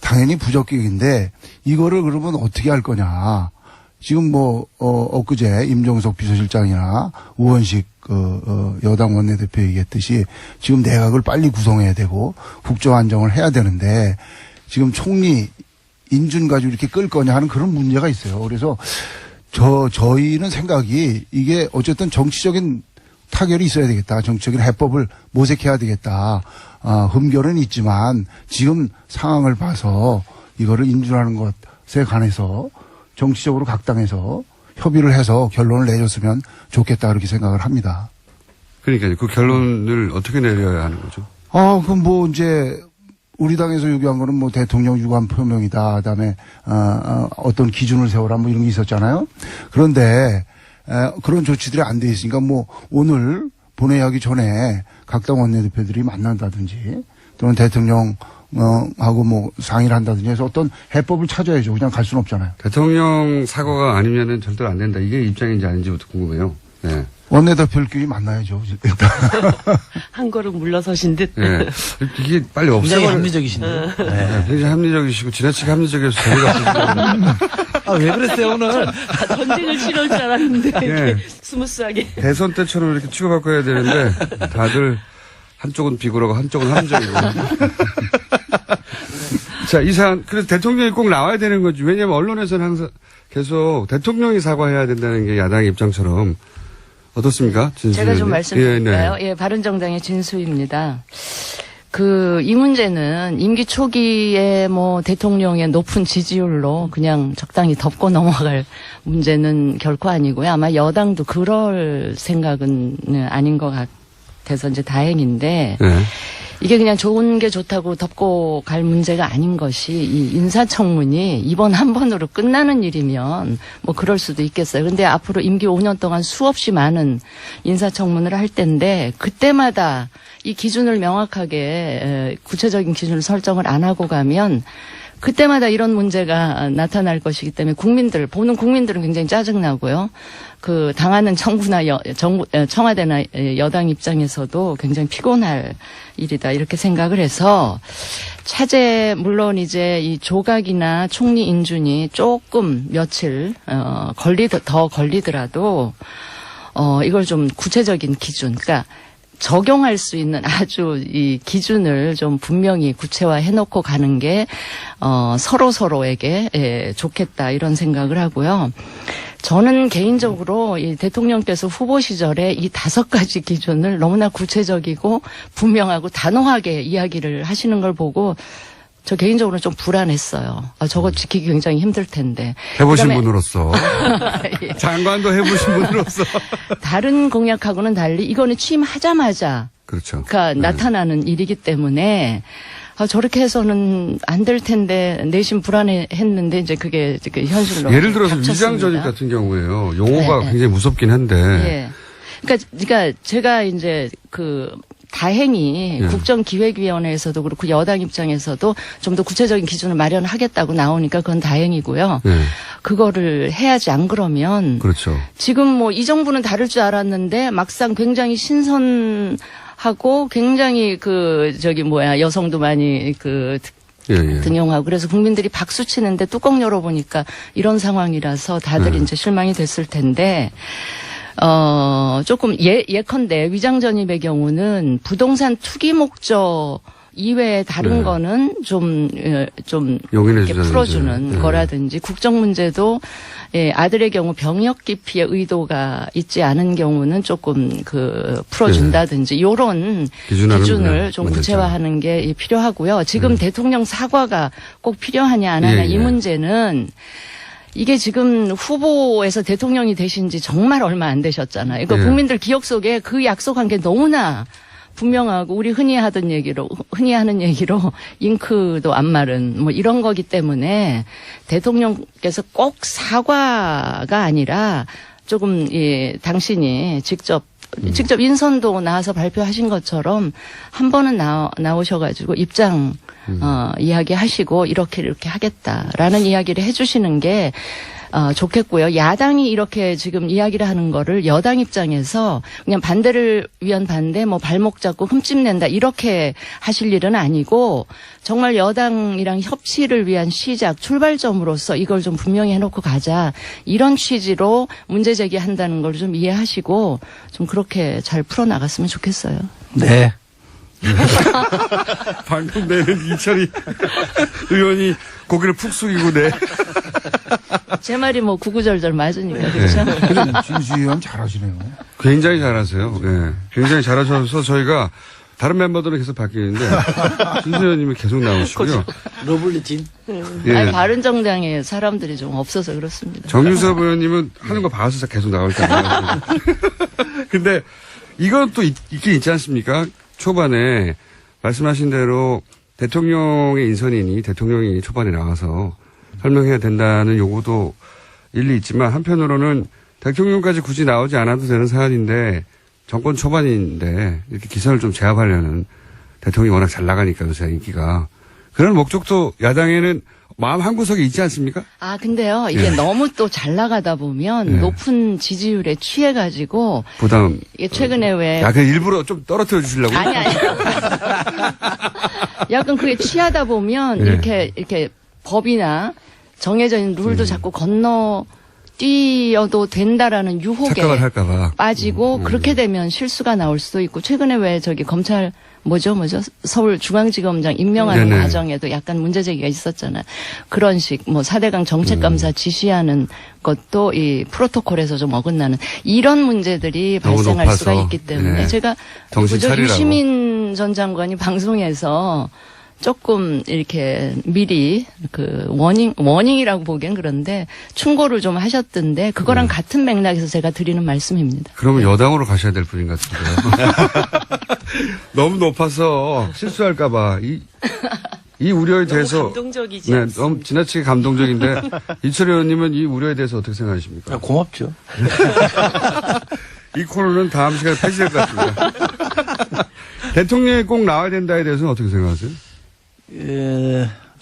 S5: 당연히 부적격인데 이거를 그러면 어떻게 할 거냐. 지금 뭐, 엊그제 임종석 비서실장이나 우원식 여당 원내대표 얘기했듯이 지금 내각을 빨리 구성해야 되고 국정안정을 해야 되는데 지금 총리 인준 가지고 이렇게 끌 거냐 하는 그런 문제가 있어요. 그래서 저희는 생각이 이게 어쨌든 정치적인 타결이 있어야 되겠다. 정치적인 해법을 모색해야 되겠다. 흠결은 있지만 지금 상황을 봐서 이거를 인준하는 것에 관해서 정치적으로 각 당에서 협의를 해서 결론을 내줬으면 좋겠다 그렇게 생각을 합니다.
S1: 그러니까요. 그 결론을 어떻게 내려야 하는 거죠?
S5: 그럼 뭐 이제 우리 당에서 요구한 거는 뭐 대통령 유감 표명이다. 그다음에 어떤 기준을 세워라 뭐 이런 게 있었잖아요. 그런데 그런 조치들이 안 돼 있으니까 뭐 오늘 본회의하기 전에 각 당 원내대표들이 만난다든지 또는 대통령 하고 뭐 상의를 한다든지 해서 어떤 해법을 찾아야죠. 그냥 갈 수는 없잖아요.
S1: 대통령 사과가 아니면은 절대로 안 된다. 이게 입장인지 아닌지부터 궁금해요. 네.
S5: 원내대표끼리 만나야죠. 일단.
S3: 한 걸음 물러서신 듯.
S1: 네. 이게 빨리
S4: 굉장히
S1: 없애버려.
S4: 합리적이신데요.
S1: 네. 굉장히 합리적이시고 지나치게 합리적이어서 재미가 없으시고.
S4: 왜 그랬어요 오늘?
S3: 전쟁을 치러올 줄 알았는데
S1: 네.
S3: 이렇게 스무스하게.
S1: 대선 때처럼 이렇게 치고받고 해야 되는데 다들 한쪽은 비굴하고 한쪽은 합리적이고. 자, 이 사안, 그래서 대통령이 꼭 나와야 되는 거지. 왜냐면 언론에서는 항상 계속 대통령이 사과해야 된다는 게 야당의 입장처럼. 어떻습니까?
S6: 제가 좀 말씀드릴까요?
S1: 네.
S6: 예, 바른정당의 진수입니다. 이 문제는 임기 초기에 뭐 대통령의 높은 지지율로 그냥 적당히 덮고 넘어갈 문제는 결코 아니고요. 아마 여당도 그럴 생각은 아닌 것 같아서 이제 다행인데
S1: 네.
S6: 이게 그냥 좋은 게 좋다고 덮고 갈 문제가 아닌 것이 이 인사청문이 이번 한 번으로 끝나는 일이면 뭐 그럴 수도 있겠어요. 근데 앞으로 임기 5년 동안 수없이 많은 인사청문을 할 텐데 그때마다 이 기준을 명확하게 구체적인 기준을 설정을 안 하고 가면 그때마다 이런 문제가 나타날 것이기 때문에 보는 국민들은 굉장히 짜증나고요. 그 당하는 정부나 청와대나 여당 입장에서도 굉장히 피곤할 일이다 이렇게 생각을 해서 차제 물론 이제 이 조각이나 총리 인준이 조금 며칠 더 걸리더라도 이걸 좀 구체적인 기준, 그러니까 적용할 수 있는 아주 이 기준을 좀 분명히 구체화해 놓고 가는 게 서로에게 좋겠다 이런 생각을 하고요. 저는 개인적으로 이 대통령께서 후보 시절에 이 5가지 기준을 너무나 구체적이고 분명하고 단호하게 이야기를 하시는 걸 보고 저 개인적으로는 좀 불안했어요. 저거 지키기 굉장히 힘들 텐데.
S1: 해보신
S6: 그다음에
S1: 분으로서.
S6: 예.
S1: 장관도 해보신 분으로서.
S6: 다른 공약하고는 달리 이거는 취임하자마자
S1: 그렇죠.
S6: 나타나는 일이기 때문에 저렇게 해서는 안 될 텐데 내심 불안했는데 이제 그게 현실로
S1: 예를 들어서
S6: 닥쳤습니다.
S1: 위장 전입 같은 경우에요. 용어가
S6: 네, 네.
S1: 굉장히 무섭긴 한데.
S6: 예. 그러니까 제가 이제 다행히
S1: 예.
S6: 국정기획위원회에서도 그렇고 여당 입장에서도 좀 더 구체적인 기준을 마련하겠다고 나오니까 그건 다행이고요.
S1: 네.
S6: 그거를 해야지 안 그러면
S1: 그렇죠.
S6: 지금 뭐 이 정부는 다를 줄 알았는데 막상 굉장히 신선하고 굉장히 여성도 많이
S1: 예, 예.
S6: 등용하고 그래서 국민들이 박수 치는데 뚜껑 열어보니까 이런 상황이라서 다들 이제 실망이 됐을 텐데 조금 예컨대 위장 전입의 경우는 부동산 투기 목적 이외에 다른
S1: 네.
S6: 거는 좀
S1: 용인해
S6: 이렇게
S1: 주자는
S6: 풀어주는
S1: 이제. 네.
S6: 거라든지 국정 문제도 아들의 경우 병역 기피의 의도가 있지 않은 경우는 조금 풀어준다든지 이런
S1: 기준하는
S6: 기준을 좀
S1: 문제점.
S6: 구체화하는 게 필요하고요. 지금 대통령 사과가 꼭 필요하냐 안 하냐
S1: 예,
S6: 이
S1: 예.
S6: 문제는 이게 지금 후보에서 대통령이 되신 지 정말 얼마 안 되셨잖아요. 그러니까
S1: 예.
S6: 국민들 기억 속에 그 약속한 게 너무나 분명하고 우리 흔히 하는 얘기로 잉크도 안 마른 뭐 이런 거기 때문에 대통령께서 꼭 사과가 아니라 조금 당신이 직접 인선도 나와서 발표하신 것처럼 한 번은 나오셔가지고 입장 이야기하시고 이렇게 하겠다라는 이야기를 해주시는 게 좋겠고요. 야당이 이렇게 지금 이야기를 하는 거를 여당 입장에서 그냥 반대를 위한 반대, 뭐 발목 잡고 흠집낸다 이렇게 하실 일은 아니고 정말 여당이랑 협치를 위한 시작, 출발점으로서 이걸 좀 분명히 해놓고 가자 이런 취지로 문제 제기한다는 걸 좀 이해하시고 좀 그렇게 잘 풀어나갔으면 좋겠어요.
S4: 네.
S1: 방금 내는 이철이 의원이 고개를 푹 숙이고
S6: 제 말이 뭐 구구절절 맞으니까 그렇죠?
S5: 근데 진수 의원 잘하시네요.
S1: 굉장히 잘하세요. 네. 굉장히 잘하셔서 저희가 다른 멤버들은 계속 바뀌는데 진수 의원님이 계속 나오시고요.
S4: 러블리진.
S1: 예.
S6: 아니, 바른정당에 사람들이 좀 없어서 그렇습니다.
S1: 정유섭 의원님은 하는 거 봐서 계속 나올 거예요. 근데 이건 또 있긴 있지 않습니까? 초반에 말씀하신 대로 대통령의 인선이니 대통령이 초반에 나와서 설명해야 된다는 요구도 일리 있지만 한편으로는 대통령까지 굳이 나오지 않아도 되는 사안인데 정권 초반인데 이렇게 기선을 좀 제압하려는 대통령이 워낙 잘 나가니까 요새 인기가 그런 목적도 야당에는 마음 한구석에 있지 않습니까?
S6: 근데요, 이게 너무 또 잘 나가다 보면 높은 지지율에 취해가지고
S1: 부담.
S6: 이게 최근에 왜
S1: 그냥 일부러 좀 떨어뜨려 주시려고.
S6: 아니. 약간 그게 취하다 보면 이렇게 법이나 정해져 있는 룰도 자꾸 뛰어도 된다라는 유혹에
S1: 착각을 할까봐.
S6: 빠지고 그렇게 되면 실수가 나올 수도 있고 최근에 왜 검찰 서울중앙지검장 임명하는
S1: 네네.
S6: 과정에도 약간 문제제기가 있었잖아요. 그런 식, 4대강 정책감사 지시하는 것도 이 프로토콜에서 좀 어긋나는 이런 문제들이
S1: 너무
S6: 발생할
S1: 높아서.
S6: 수가 있기 때문에
S1: 네.
S6: 제가
S1: 정신 차리라고.
S6: 유시민 전 장관이 방송에서 조금 이렇게 미리 워닝이라고 보기엔 그런데 충고를 좀 하셨던데 그거랑 같은 맥락에서 제가 드리는 말씀입니다.
S1: 그러면 여당으로 가셔야 될 분인 것 같은데요. 너무 높아서 실수할까봐 이 우려에 대해서
S3: 감동적이지
S1: 네,
S3: 않습니다.
S1: 너무 지나치게 감동적인데 이철 의원님은 이 우려에 대해서 어떻게 생각하십니까?
S4: 고맙죠.
S1: 이 코너는 다음 시간에 폐지될 것 같습니다. 대통령이 꼭 나와야 된다에 대해서는 어떻게 생각하세요?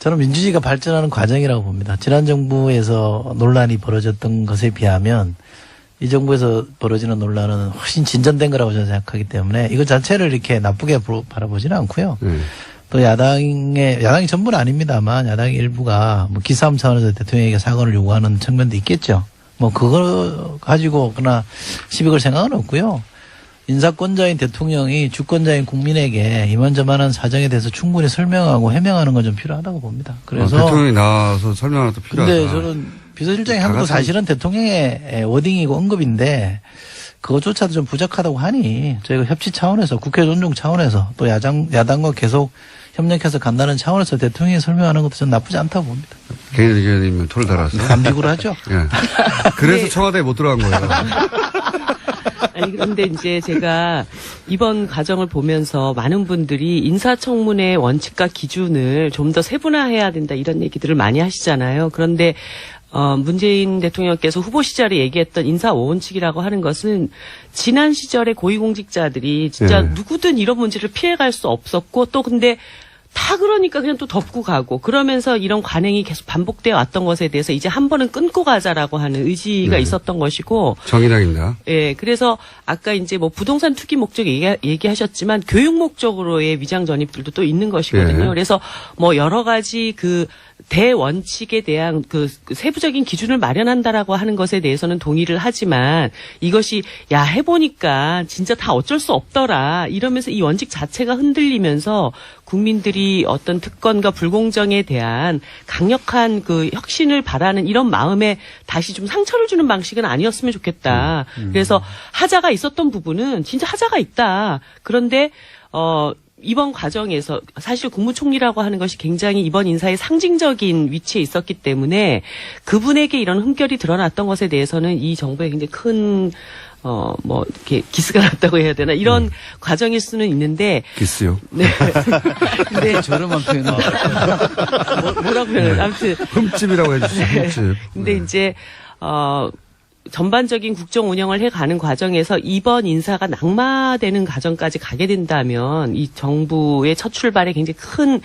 S4: 저는 민주주의가 발전하는 과정이라고 봅니다. 지난 정부에서 논란이 벌어졌던 것에 비하면 이 정부에서 벌어지는 논란은 훨씬 진전된 거라고 저는 생각하기 때문에 이거 자체를 이렇게 나쁘게 바라보지는 않고요. 또 야당이 전부는 아닙니다만 야당의 일부가 뭐 기싸움 차원에서 대통령에게 사과를 요구하는 측면도 있겠죠. 뭐 그거 가지고 그러나 시비 걸 생각은 없고요. 인사권자인 대통령이 주권자인 국민에게 이만저만한 사정에 대해서 충분히 설명하고 해명하는 건 좀 필요하다고 봅니다. 그래서
S1: 대통령이 나와서 설명하는 것도 필요하다.
S4: 근데 저는 비서실장이 한 것도 사실은 대통령의 워딩이고 언급인데 그것조차도 좀 부족하다고 하니 저희가 협치 차원에서 국회 존중 차원에서 또 야당과 계속 협력해서 간다는 차원에서 대통령이 설명하는 것도 전 나쁘지 않다고 봅니다.
S1: 개인 의견이면 토를 달았어.
S4: 감직으로 하죠.
S1: 예. 그래서 청와대에 못 들어간 거예요.
S3: 아니 그런데 이제 제가 이번 과정을 보면서 많은 분들이 인사청문회 원칙과 기준을 좀 더 세분화해야 된다 이런 얘기들을 많이 하시잖아요. 그런데 문재인 대통령께서 후보 시절에 얘기했던 인사 5원칙이라고 하는 것은 지난 시절의 고위공직자들이 진짜
S1: 네.
S3: 누구든 이런 문제를 피해갈 수 없었고 또 근데 다 그러니까 그냥 또 덮고 가고 그러면서 이런 관행이 계속 반복되어 왔던 것에 대해서 이제 한 번은 끊고 가자라고 하는 의지가
S1: 네.
S3: 있었던 것이고
S1: 정의당입니다.
S3: 예, 그래서 아까 이제 뭐 부동산 투기 목적 얘기하셨지만 교육 목적으로의 위장 전입들도 또 있는 것이거든요.
S1: 예.
S3: 그래서 뭐 여러 가지 그 대원칙에 대한 그 세부적인 기준을 마련한다라고 하는 것에 대해서는 동의를 하지만 이것이 야 해보니까 진짜 다 어쩔 수 없더라 이러면서 이 원칙 자체가 흔들리면서 국민들이 어떤 특권과 불공정에 대한 강력한 그 혁신을 바라는 이런 마음에 다시 좀 상처를 주는 방식은 아니었으면 좋겠다. 그래서 하자가 있었던 부분은 진짜 하자가 있다. 그런데 이번 과정에서 사실 국무총리라고 하는 것이 굉장히 이번 인사의 상징적인 위치에 있었기 때문에 그분에게 이런 흠결이 드러났던 것에 대해서는 이 정부에 굉장히 큰 뭐 이렇게 기스가 났다고 해야 되나 이런 과정일 수는 있는데
S1: 기스요.
S3: 네. 근데
S4: 저렴한 표현은
S3: 뭐라고 표현을 아무튼
S1: 흠집이라고 해주시죠. 흠집.
S3: 근데 이제 전반적인 국정 운영을 해가는 과정에서 이번 인사가 낙마되는 과정까지 가게 된다면 이 정부의 첫 출발에 굉장히 큰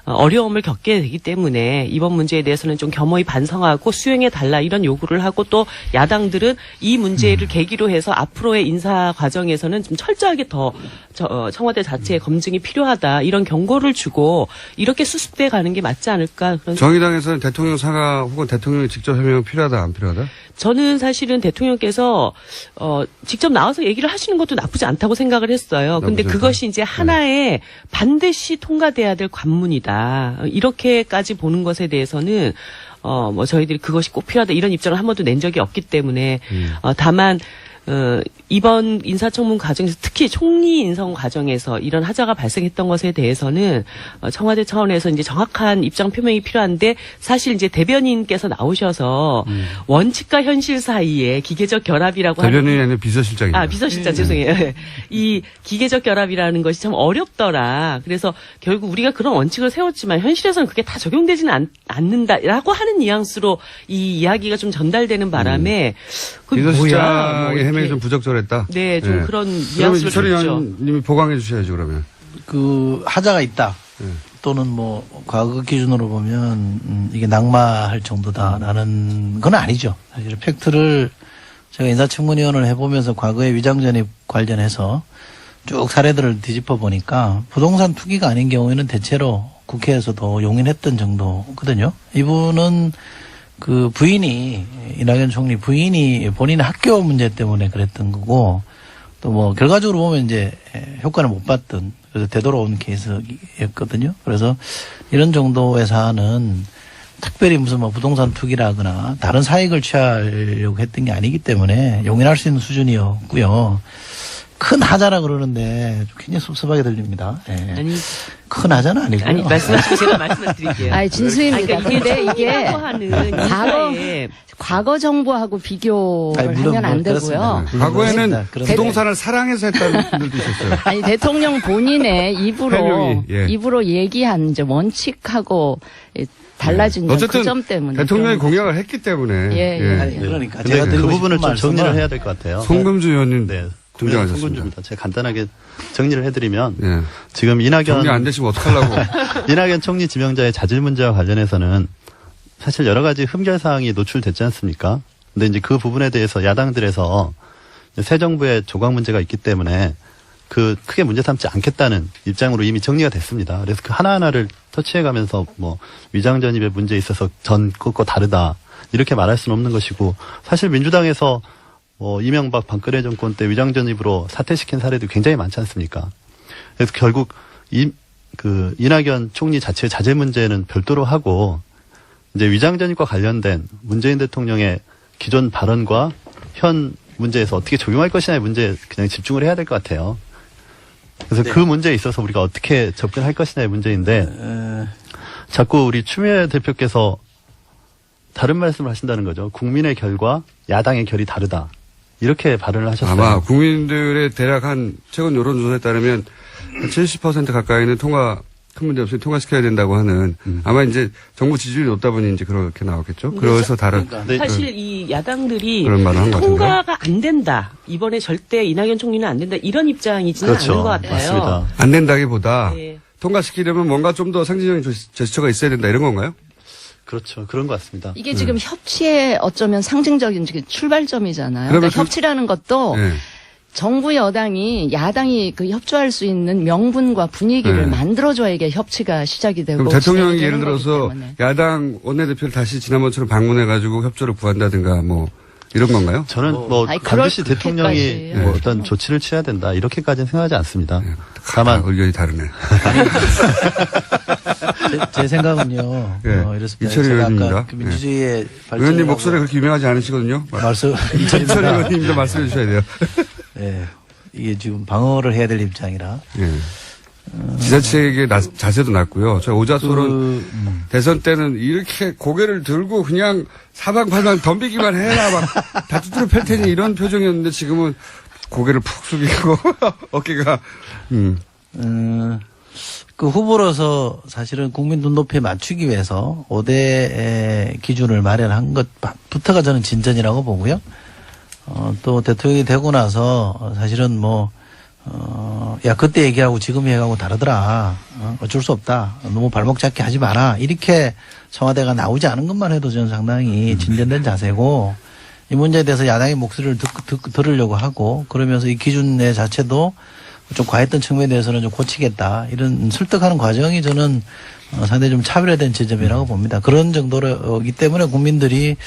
S3: 어려움을 겪게 되기 때문에 이번 문제에 대해서는 좀 겸허히 반성하고 수용해달라 이런 요구를 하고 또 야당들은 이 문제를 계기로 해서 앞으로의 인사 과정에서는 좀 철저하게 더 청와대 자체의 검증이 필요하다 이런 경고를 주고 이렇게 수습돼 가는 게 맞지 않을까 그런
S1: 정의당에서는 대통령 사과 혹은 대통령이 직접 해명이 필요하다 안 필요하다?
S3: 저는 사실은 대통령께서 직접 나와서 얘기를 하시는 것도 나쁘지 않다고 생각을 했어요. 근데
S1: 나쁘지
S3: 그것이 이제 하나의 반드시 통과돼야 될 관문이다. 이렇게까지 보는 것에 대해서는 뭐 저희들이 그것이 꼭 필요하다 이런 입장을 한 번도 낸 적이 없기 때문에 다만 이번 인사청문 과정에서 특히 총리 인선 과정에서 이런 하자가 발생했던 것에 대해서는 청와대 차원에서 이제 정확한 입장 표명이 필요한데 사실 이제 대변인께서 나오셔서 원칙과 현실 사이에 기계적 결합이라고
S1: 대변인이
S3: 하는
S1: 아니라 비서실장입니다.
S3: 비서실장 죄송해요. 이 기계적 결합이라는 것이 참 어렵더라. 그래서 결국 우리가 그런 원칙을 세웠지만 현실에서는 그게 다 적용되지는 않는다라고 하는 뉘앙스로 이 이야기가 좀 전달되는 바람에 그 뭐야?
S1: 비서실장의 해명이
S3: 이렇게.
S1: 좀 부적절했다.
S3: 네, 좀
S1: 예.
S3: 그런
S1: 그러면
S3: 뉘앙스를
S1: 이철희
S3: 줬죠.
S1: 의원님이 보강해 주셔야죠 그러면.
S4: 그 하자가 있다. 또는 뭐 과거 기준으로 보면 이게 낙마할 정도다라는 건 아니죠. 사실 팩트를 제가 인사청문위원을 해보면서 과거의 위장전입 관련해서 쭉 사례들을 뒤집어 보니까 부동산 투기가 아닌 경우에는 대체로 국회에서도 용인했던 정도거든요. 이분은 그 부인이 이낙연 총리 부인이 본인의 학교 문제 때문에 그랬던 거고 또 뭐 결과적으로 보면 이제 효과를 못 봤던 그래서 되돌아온 케이스였거든요. 그래서 이런 정도의 사안은 특별히 무슨 뭐 부동산 투기라거나 다른 사익을 취하려고 했던 게 아니기 때문에 용인할 수 있는 수준이었고요. 큰 하자라 그러는데 굉장히 섭섭하게 들립니다. 예.
S3: 아니,
S4: 큰 하자는 아니고요.
S3: 아니 말씀하시고 제가 말씀을 드릴게요.
S6: 아니, 진수입니다.
S3: 아니, 그러니까
S6: 근데 이게
S3: 청문회라고 하는 인사에
S6: 과거 정부하고 비교를
S4: 아니, 물론
S6: 하면 안
S4: 그렇습니다.
S6: 되고요.
S1: 과거에는
S4: 그렇습니다.
S1: 부동산을 사랑해서 했다는 분들도 있었어요.
S6: 아니 대통령 본인의
S1: 해명이, 예.
S6: 입으로 얘기한 이제 원칙하고 달라진 점,
S1: 어쨌든
S6: 그 점 때문에
S1: 대통령이
S6: 좀-
S1: 공약을 했기 때문에.
S6: 예, 예.
S4: 아니, 그러니까
S7: 근데
S4: 제가
S7: 그
S4: 드리고
S7: 부분을
S4: 싶은
S7: 좀 정리를
S4: 말씀은
S7: 해야 될 것 같아요.
S1: 송금주 의원님
S7: 네.
S1: 등장하셨습니다.
S7: 송군주입니다. 제가 간단하게 정리를 해드리면
S1: 예.
S7: 지금 이낙연
S1: 정리 안 되시면 어떡하려고.
S7: 이낙연 총리 지명자의 자질 문제와 관련해서는 사실 여러 가지 흠결 사항이 노출됐지 않습니까? 근데 이제 그 부분에 대해서 야당들에서 새 정부의 조각 문제가 있기 때문에 그 크게 문제 삼지 않겠다는 입장으로 이미 정리가 됐습니다. 그래서 그 하나하나를 터치해가면서 뭐 위장 전입의 문제에 있어서 전 그거 다르다 이렇게 말할 수는 없는 것이고 사실 민주당에서 뭐 이명박 박근혜 정권 때 위장 전입으로 사퇴시킨 사례도 굉장히 많지 않습니까? 그래서 결국 이낙연 총리 자체의 자제 문제는 별도로 하고 이제 위장 전입과 관련된 문재인 대통령의 기존 발언과 현 문제에서 어떻게 적용할 것이냐의 문제에 그냥 집중을 해야 될 것 같아요. 그래서 그 문제에 있어서 우리가 어떻게 접근할 것이냐의 문제인데 자꾸 우리 추미애 대표께서 다른 말씀을 하신다는 거죠. 국민의 결과 야당의 결이 다르다. 이렇게 발언을 하셨어요.
S1: 아마 국민들의 대략 한 최근 여론조사에 따르면 70% 가까이는 큰 문제 없이 통과시켜야 된다고 하는 아마 이제 정부 지지율이 높다 보니 이제 그렇게 나왔겠죠. 그래서 다른
S3: 사실 이 야당들이
S1: 그런 말을 한것
S3: 통과가 안 된다. 이번에 절대 이낙연 총리는 안 된다. 이런 입장이지는
S7: 그렇죠.
S3: 않은 것 같아요.
S7: 맞습니다.
S1: 안 된다기보다
S3: 네.
S1: 통과시키려면 뭔가 좀 더 상징적인 제스처가 있어야 된다 이런 건가요?
S7: 그렇죠. 그런 것 같습니다.
S6: 이게 지금 협치의 어쩌면 상징적인 출발점이잖아요.
S1: 그러면
S6: 그러니까 협치라는 것도
S1: 네.
S6: 정부 여당이 야당이 그 협조할 수 있는 명분과 분위기를
S1: 네.
S6: 만들어줘야 이게 협치가 시작이 되고
S1: 그럼 대통령이
S6: 진행이
S1: 예를
S6: 되는 거기
S1: 들어서
S6: 때문에.
S1: 야당 원내대표를 다시 지난번처럼 방문해가지고 협조를 구한다든가 뭐 이런 건가요?
S7: 저는 뭐
S6: 아니,
S7: 반드시
S6: 그럴
S7: 대통령이
S6: 그렇게까지.
S7: 뭐 어떤 조치를 취해야 된다. 이렇게까지는 생각하지 않습니다. 다만
S1: 의견이 다르네.
S4: 제 생각은요.
S1: 예.
S4: 이렇습니다.
S1: 이철희
S4: 제가
S1: 의원입니다.
S4: 아까 그 민주주의의
S1: 의원님 목소리 그렇게 유명하지 않으시거든요.
S4: 말씀
S1: 이철희
S4: 이철입니다.
S1: 의원님도 말씀해 주셔야 돼요.
S4: 예. 이게 지금 방어를 해야 될 입장이라.
S1: 예. 지자체에게 자세도 낮고요. 저 오자솔은 대선 때는 이렇게 고개를 들고 그냥 사방팔방 덤비기만 해라 막 다 두드려 팰 테니 이런 표정이었는데 지금은 고개를 푹 숙이고 어깨가
S4: 그 후보로서 사실은 국민 눈높이에 맞추기 위해서 5대 기준을 마련한 것부터가 저는 진전이라고 보고요. 또 대통령이 되고 나서 사실은 야, 그때 얘기하고 지금 얘기하고 다르더라. 어쩔 수 없다. 너무 발목 잡게 하지 마라. 이렇게 청와대가 나오지 않은 것만 해도 저는 상당히 진전된 자세고 이 문제에 대해서 야당의 목소리를 들으려고 하고 그러면서 이 기준의 자체도 좀 과했던 측면에 대해서는 좀 고치겠다. 이런 설득하는 과정이 저는 상당히 좀 차별화된 지점이라고 봅니다. 그런 정도로기 때문에 국민들이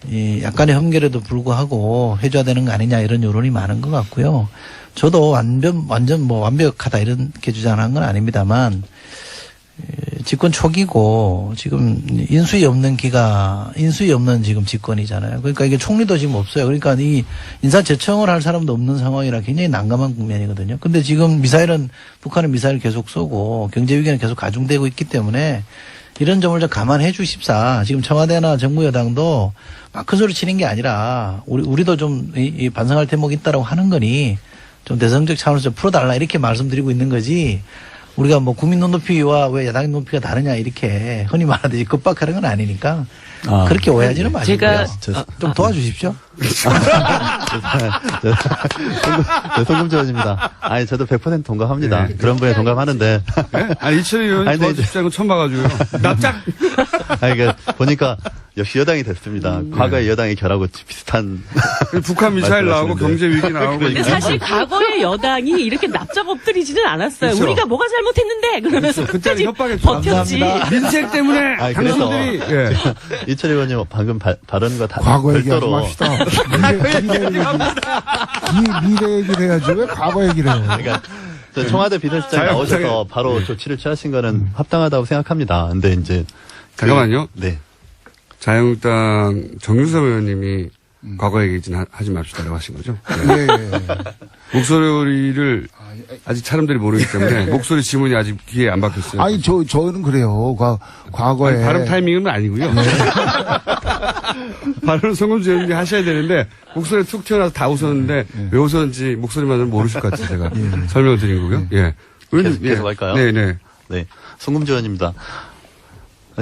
S4: 이 약간의 흠결에도 불구하고 해줘야 되는 거 아니냐 이런 여론이 많은 것 같고요. 저도 완전 완벽하다 이렇게 주장한 건 아닙니다만 집권 초기고 지금 인수위 없는 지금 집권이잖아요. 그러니까 이게 총리도 지금 없어요. 그러니까 이 인사 제청을 할 사람도 없는 상황이라 굉장히 난감한 국면이거든요. 근데 지금 북한은 미사일 계속 쏘고 경제 위기는 계속 가중되고 있기 때문에 이런 점을 좀 감안해 주십사. 지금 청와대나 정부 여당도 막 큰 소리 치는 게 아니라 우리도 좀 반성할 대목이 있다라고 하는 거니 좀 대성적 차원에서 좀 풀어달라 이렇게 말씀드리고 있는 거지. 우리가 국민 눈높이와 왜 야당의 눈높이가 다르냐 이렇게 흔히 말하듯이 급박하는 건 아니니까 그렇게 오해하지는 마시고요. 좀 도와주십시오.
S7: 송금주 의원입니다. 아니 저도 100% 동감합니다.
S1: 네.
S7: 그런 분에 동감하는데.
S1: 네? 아니 이철희 의원이 도와주십시오 하는 건 처음 봐가지고요. 납작.
S7: 아니 그러니까 보니까 역시 여당이 됐습니다. 과거의 여당의 결하고 비슷한.
S1: 북한 미사일 나오고 경제 위기 나오고.
S3: 근데 사실 과거의 여당이 이렇게 납작 엎드리지는 않았어요.
S1: 그렇죠.
S3: 우리가 뭐가 잘못했는데 그러면서
S1: 그때는
S3: 끝까지
S1: 협박했죠.
S3: 버텼지.
S1: 민생 때문에
S7: 아니, 그래서
S1: 당신들이 예.
S7: 이철희 의원님 방금 발언과
S5: 과거 얘기하지
S7: 별도로
S5: 맙시다. 미래 얘기를 해야지 왜 과거 얘기를 해요.
S7: 그러니까 저 청와대 비서실장 나오셔서 바로 조치를 취하신 거는 합당하다고 생각합니다. 근데 이제
S1: 잠깐만요.
S7: 네.
S1: 자유한국당 정유섭 의원님이 과거 얘기는 하지 맙시다라고 하신 거죠. 네.
S5: 예.
S1: 목소리를 아직 사람들이 모르기 때문에 목소리 지문이 아직 귀에 안 박혔어요.
S5: 아니 저는 그래요. 과거에
S1: 아니, 발음 타이밍은 아니고요. 발음은 송금주 의원님이 하셔야 되는데 목소리 툭 튀어나와서 다 웃었는데 왜 웃었는지 목소리만은 모르실 것 같아요. 제가 설명을 드린 거고요. 예.
S7: 계속 할까요?
S1: 네네.
S7: 네. 송금주 의원입니다.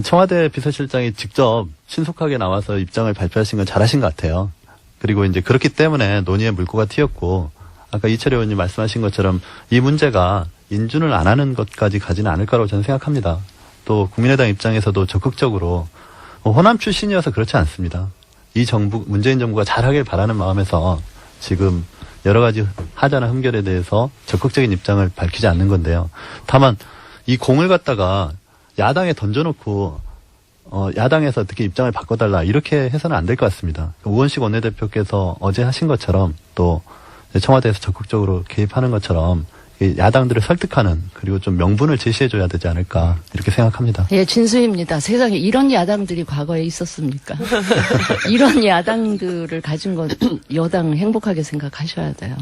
S7: 청와대 비서실장이 직접 신속하게 나와서 입장을 발표하신 건 잘하신 것 같아요. 그리고 이제 그렇기 때문에 논의의 물꼬가 튀었고 아까 이철희 의원님 말씀하신 것처럼 이 문제가 인준을 안 하는 것까지 가지는 않을 거라고 저는 생각합니다. 또 국민의당 입장에서도 적극적으로 호남 출신이어서 그렇지 않습니다. 이 정부, 문재인 정부가 잘하길 바라는 마음에서 지금 여러 가지 하자나 흠결에 대해서 적극적인 입장을 밝히지 않는 건데요. 다만 이 공을 갖다가 야당에 던져놓고 야당에서 어떻게 입장을 바꿔달라 이렇게 해서는 안 될 것 같습니다. 우원식 원내대표께서 어제 하신 것처럼 또 청와대에서 적극적으로 개입하는 것처럼 야당들을 설득하는 그리고 좀 명분을 제시해줘야 되지 않을까 이렇게 생각합니다.
S6: 예, 진수입니다. 세상에 이런 야당들이 과거에 있었습니까? 이런 야당들을 가진 것 여당 행복하게 생각하셔야 돼요.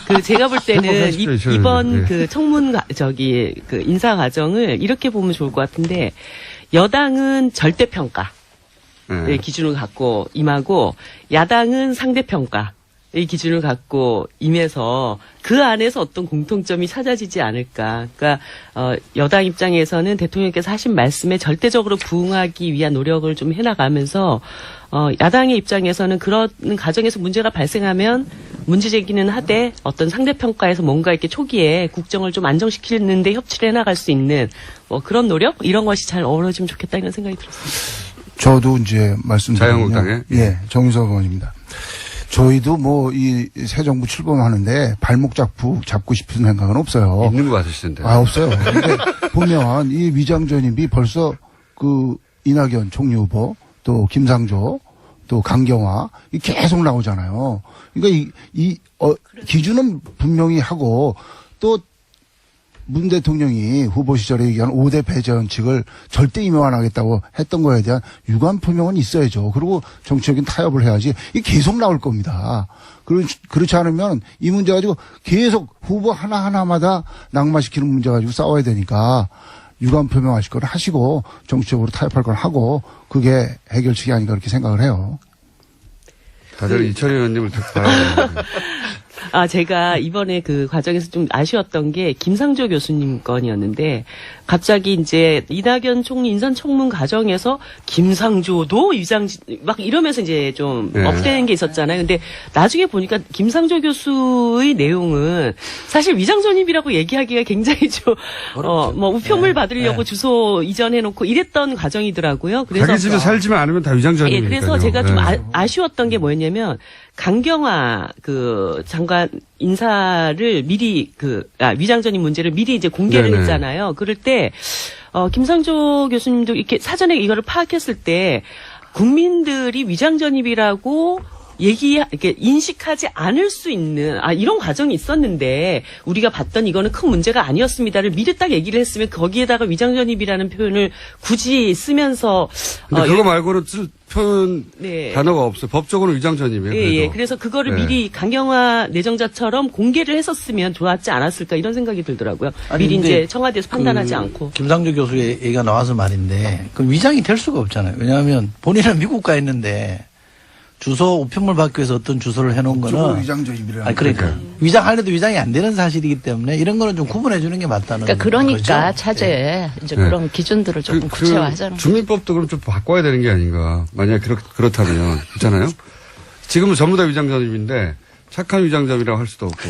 S3: 그 제가 볼 때는
S1: 행복하십시오, 저는.
S3: 이번
S1: 네.
S3: 그 청문 그 인사 과정을 이렇게 보면 좋을 것 같은데 여당은 절대평가
S1: 네.
S3: 기준을 갖고 임하고 야당은 상대평가 이 기준을 갖고 임해서 그 안에서 어떤 공통점이 찾아지지 않을까. 그러니까 여당 입장에서는 대통령께서 하신 말씀에 절대적으로 부응하기 위한 노력을 좀 해나가면서 야당의 입장에서는 그런 과정에서 문제가 발생하면 문제 제기는 하되 어떤 상대평가에서 뭔가 이렇게 초기에 국정을 좀 안정시키는데 협치를 해나갈 수 있는 뭐 그런 노력 이런 것이 잘 어우러지면 좋겠다 이런 생각이 들었습니다.
S5: 저도 이제 말씀드리면
S1: 자유한국당에?
S5: 예, 정유섭 의원입니다. 저희도 뭐 이 새 정부 출범하는데 발목 잡고 싶은 생각은 없어요.
S1: 있는 거 같으시던데.
S5: 없어요. 근데 보면 이 위장전입이 벌써 그 이낙연 총리 후보 또 김상조 또 강경화 이 계속 나오잖아요. 그러니까 기준은 분명히 하고 또 문 대통령이 후보 시절에 얘기한 5대 배제원칙을 절대 임명 안 하겠다고 했던 거에 대한 유감 표명은 있어야죠. 그리고 정치적인 타협을 해야지. 이게 계속 나올 겁니다. 그렇지 않으면 이 문제 가지고 계속 후보 하나하나마다 낙마시키는 문제 가지고 싸워야 되니까 유감 표명하실 걸 하시고 정치적으로 타협할 걸 하고 그게 해결책이 아닌가 그렇게 생각을 해요.
S1: 다들 이철희 의원님을 바라보는
S3: 제가 이번에 그 과정에서 좀 아쉬웠던 게 김상조 교수님 건이었는데 갑자기 이제 이낙연 총리 인사청문 과정에서 김상조도 막 이러면서 이제 좀
S1: 네.
S3: 업되는 게 있었잖아요. 근데 나중에 보니까 김상조 교수의 내용은 사실 위장전입이라고 얘기하기가 굉장히 좀 뭐 우편물 받으려고 주소 이전해놓고 이랬던 과정이더라고요. 그래서
S1: 자기 집에 살지만 않으면 다 위장전입니까?
S3: 예, 그래서 제가 좀 아쉬웠던 게 뭐였냐면 강경화 그 장관 인사를 미리 위장전입 문제를 미리 이제 공개를
S1: 네네.
S3: 했잖아요. 그럴 때 김상조 교수님도 이렇게 사전에 이거를 파악했을 때 국민들이 위장전입이라고 이렇게 인식하지 않을 수 있는, 이런 과정이 있었는데, 우리가 봤던 이거는 큰 문제가 아니었습니다를 미리 딱 얘기를 했으면 거기에다가 위장전입이라는 표현을 굳이 쓰면서.
S1: 근데 그거 말고는 쓸 표현
S3: 네.
S1: 단어가 없어요. 법적으로는 위장전입이에요.
S3: 예. 그래서 그거를
S1: 네.
S3: 미리 강경화 내정자처럼 공개를 했었으면 좋았지 않았을까 이런 생각이 들더라고요.
S4: 아니,
S3: 미리
S4: 근데
S3: 이제 청와대에서 판단하지 않고.
S4: 김상조 교수의 얘기가 나와서 말인데 그 위장이 될 수가 없잖아요. 왜냐하면 본인은 미국 가 있는데 주소 우편물 받기 위해서 어떤 주소를 해놓은 거는
S5: 위장전입이라는
S4: 그러니까 위장하려도 위장이 안 되는 사실이기 때문에 이런 거는 좀 구분해 주는 게 맞다는
S6: 그러니까
S4: 거죠.
S6: 차제에 이제
S1: 네.
S6: 그런 기준들을 조금 구체화하자는
S1: 주민법도 그럼 좀 바꿔야 되는 게 아닌가. 만약에 그렇다면. 그렇잖아요? 지금은 전부 다 위장전입인데 착한 위장전이라고 할 수도 없고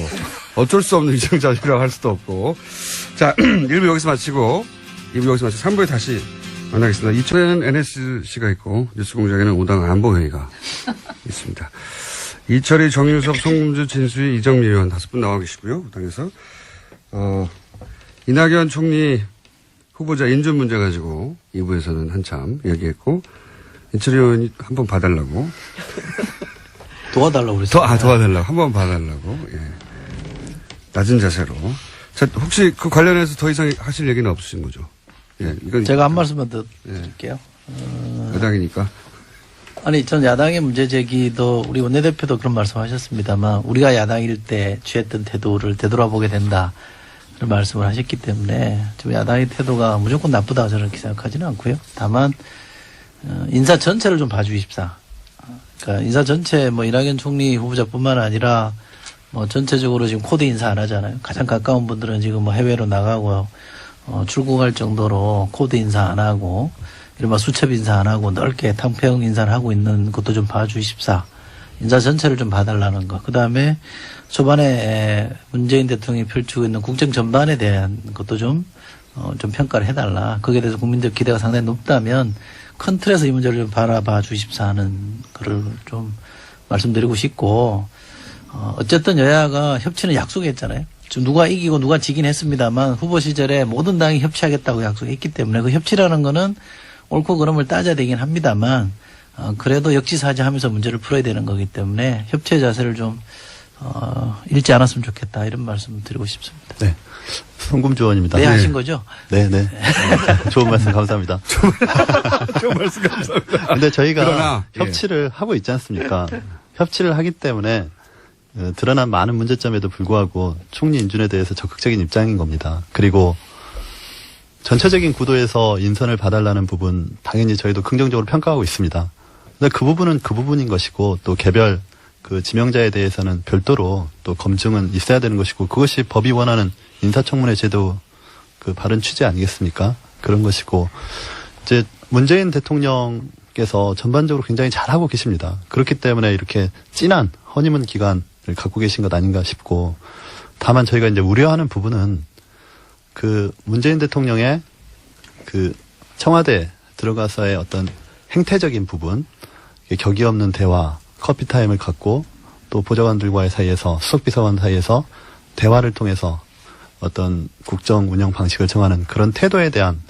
S1: 어쩔 수 없는 위장전이라고 할 수도 없고. 자, 1부 여기서 마치고 2부 여기서 마치고 3부에 다시 만나겠습니다. 2초에는 NSC가 있고 뉴스공장에는 5당 안보회의가 있습니다. 이철희, 정유섭, 송문주, 진수희, 이정미 의원 5분 나와 계시고요. 5당에서. 이낙연 총리 후보자 인준 문제 가지고 2부에서는 한참 얘기했고 이철희 의원이 한번 봐달라고.
S4: 도와달라고 그랬어요.
S1: 도와달라고. 한번 봐달라고. 예. 낮은 자세로. 자, 혹시 그 관련해서 더 이상 하실 얘기는 없으신 거죠? 예, 이건
S4: 제가 한 말씀만 더 드릴게요.
S1: 여당이니까.
S4: 아니, 전 야당의 문제 제기도 우리 원내대표도 그런 말씀하셨습니다만 우리가 야당일 때 취했던 태도를 되돌아보게 된다. 그런 말씀을 하셨기 때문에 지금 야당의 태도가 무조건 나쁘다 저는 그렇게 생각하지는 않고요. 다만 인사 전체를 좀 봐주십사. 그러니까 인사 전체 뭐 이낙연 총리 후보자뿐만 아니라 뭐 전체적으로 지금 코드 인사 안 하잖아요. 가장 가까운 분들은 지금 뭐 해외로 나가고 출국할 정도로 코드 인사 안 하고 이른바 수첩 인사 안 하고 넓게 탕평 인사를 하고 있는 것도 좀 봐주십사. 인사 전체를 좀 봐달라는 거. 그 다음에 초반에 문재인 대통령이 펼치고 있는 국정 전반에 대한 것도 좀 평가를 해달라. 거기에 대해서 국민적 기대가 상당히 높다면 큰 틀에서 이 문제를 좀 바라봐 주십사 하는 거를 좀 말씀드리고 싶고, 어쨌든 여야가 협치는 약속했잖아요. 좀 누가 이기고 누가 지긴 했습니다만 후보 시절에 모든 당이 협치하겠다고 약속했기 때문에 그 협치라는 거는 옳고 그름을 따져야 되긴 합니다만, 그래도 역지사지하면서 문제를 풀어야 되는 거기 때문에 협치의 자세를 좀 잃지 않았으면 좋겠다, 이런 말씀 드리고 싶습니다.
S7: 네. 송금주원입니다.
S4: 네, 하신 거죠?
S7: 네. 좋은 말씀 감사합니다.
S1: 좋은 말씀 감사합니다.
S7: 근데 저희가
S1: 그러나,
S7: 협치를 하고 있지 않습니까? 협치를 하기 때문에 드러난 많은 문제점에도 불구하고 총리 인준에 대해서 적극적인 입장인 겁니다. 그리고 전체적인 구도에서 인선을 봐달라는 부분 당연히 저희도 긍정적으로 평가하고 있습니다. 근데 그 부분은 그 부분인 것이고, 또 개별 그 지명자에 대해서는 별도로 또 검증은 있어야 되는 것이고, 그것이 법이 원하는 인사청문회 제도 그 바른 취지 아니겠습니까? 그런 것이고, 이제 문재인 대통령께서 전반적으로 굉장히 잘하고 계십니다. 그렇기 때문에 이렇게 진한 허니문 기간을 갖고 계신 것 아닌가 싶고, 다만 저희가 이제 우려하는 부분은 그 문재인 대통령의 그 청와대 들어가서의 어떤 행태적인 부분, 격이 없는 대화, 커피 타임을 갖고 또 보좌관들과의 사이에서, 수석비서관 사이에서 대화를 통해서 어떤 국정 운영 방식을 정하는 그런 태도에 대한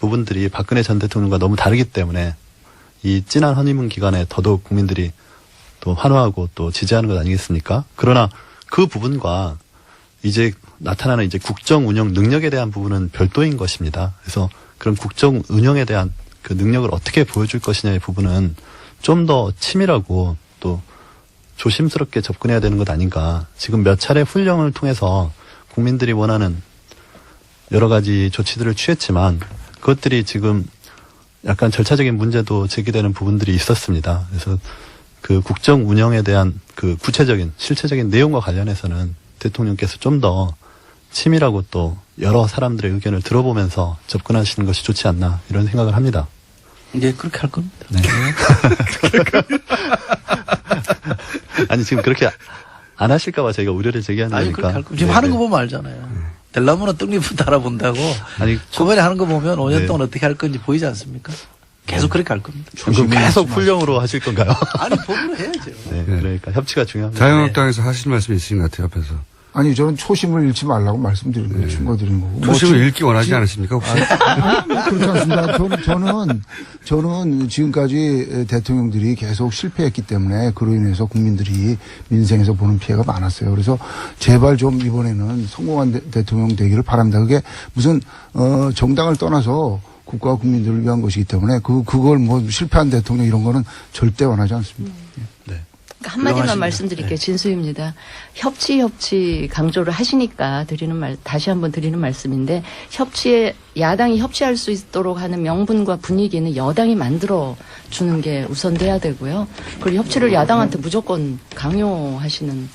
S7: 부분들이 박근혜 전 대통령과 너무 다르기 때문에 이 진한 허니문 기간에 더더욱 국민들이 또 환호하고 또 지지하는 것 아니겠습니까? 그러나 그 부분과 이제 나타나는 이제 국정 운영 능력에 대한 부분은 별도인 것입니다. 그래서 그런 국정 운영에 대한 그 능력을 어떻게 보여줄 것이냐의 부분은 좀 더 치밀하고 또 조심스럽게 접근해야 되는 것 아닌가. 지금 몇 차례 훈령을 통해서 국민들이 원하는 여러 가지 조치들을 취했지만 그것들이 지금 약간 절차적인 문제도 제기되는 부분들이 있었습니다. 그래서 그 국정 운영에 대한 그 구체적인 실체적인 내용과 관련해서는 대통령께서 좀 더 치밀하고 또 여러 사람들의 의견을 들어보면서 접근하시는 것이 좋지 않나, 이런 생각을 합니다.
S4: 이제 그렇게 할 겁니다.
S7: 네. 아니, 지금 그렇게 안 하실까봐 저희가 우려를 제기하는
S4: 아니,
S7: 거니까.
S4: 그렇게 할 겁니다. 지금 하는 거 보면 알잖아요. 될라면은 떡잎부터 알아본다고.
S7: 아니,
S4: 초반에 하는 거 보면 5년
S7: 네.
S4: 동안 어떻게 할 건지 보이지 않습니까? 계속 그렇게 할 겁니다.
S7: 그럼 계속 훈령으로 하실 건가요?
S4: 아니, 법으로 해야죠.
S7: 네, 그러니까 협치가 중요합니다.
S1: 자유한국당에서 하실 말씀이 있으신 것 같아요, 옆에서.
S5: 아니, 저는 초심을 잃지 말라고 말씀드리는 거예요. 충고드리는 거고.
S1: 초심을 읽기 원하지 않으십니까, 혹시?
S5: 그렇지 않습니다. 저는 지금까지 대통령들이 계속 실패했기 때문에 그로 인해서 국민들이 민생에서 보는 피해가 많았어요. 그래서 제발 좀 이번에는 성공한 대통령 되기를 바랍니다. 그게 무슨, 정당을 떠나서 국가와 국민들을 위한 것이기 때문에 그걸 뭐 실패한 대통령 이런 거는 절대 원하지 않습니다.
S7: 네.
S6: 한마디만 말씀드릴게요. 진수입니다. 협치 강조를 하시니까 다시 한번 드리는 말씀인데, 야당이 협치할 수 있도록 하는 명분과 분위기는 여당이 만들어 주는 게 우선돼야 되고요. 그리고 협치를 야당한테 무조건 강요하시는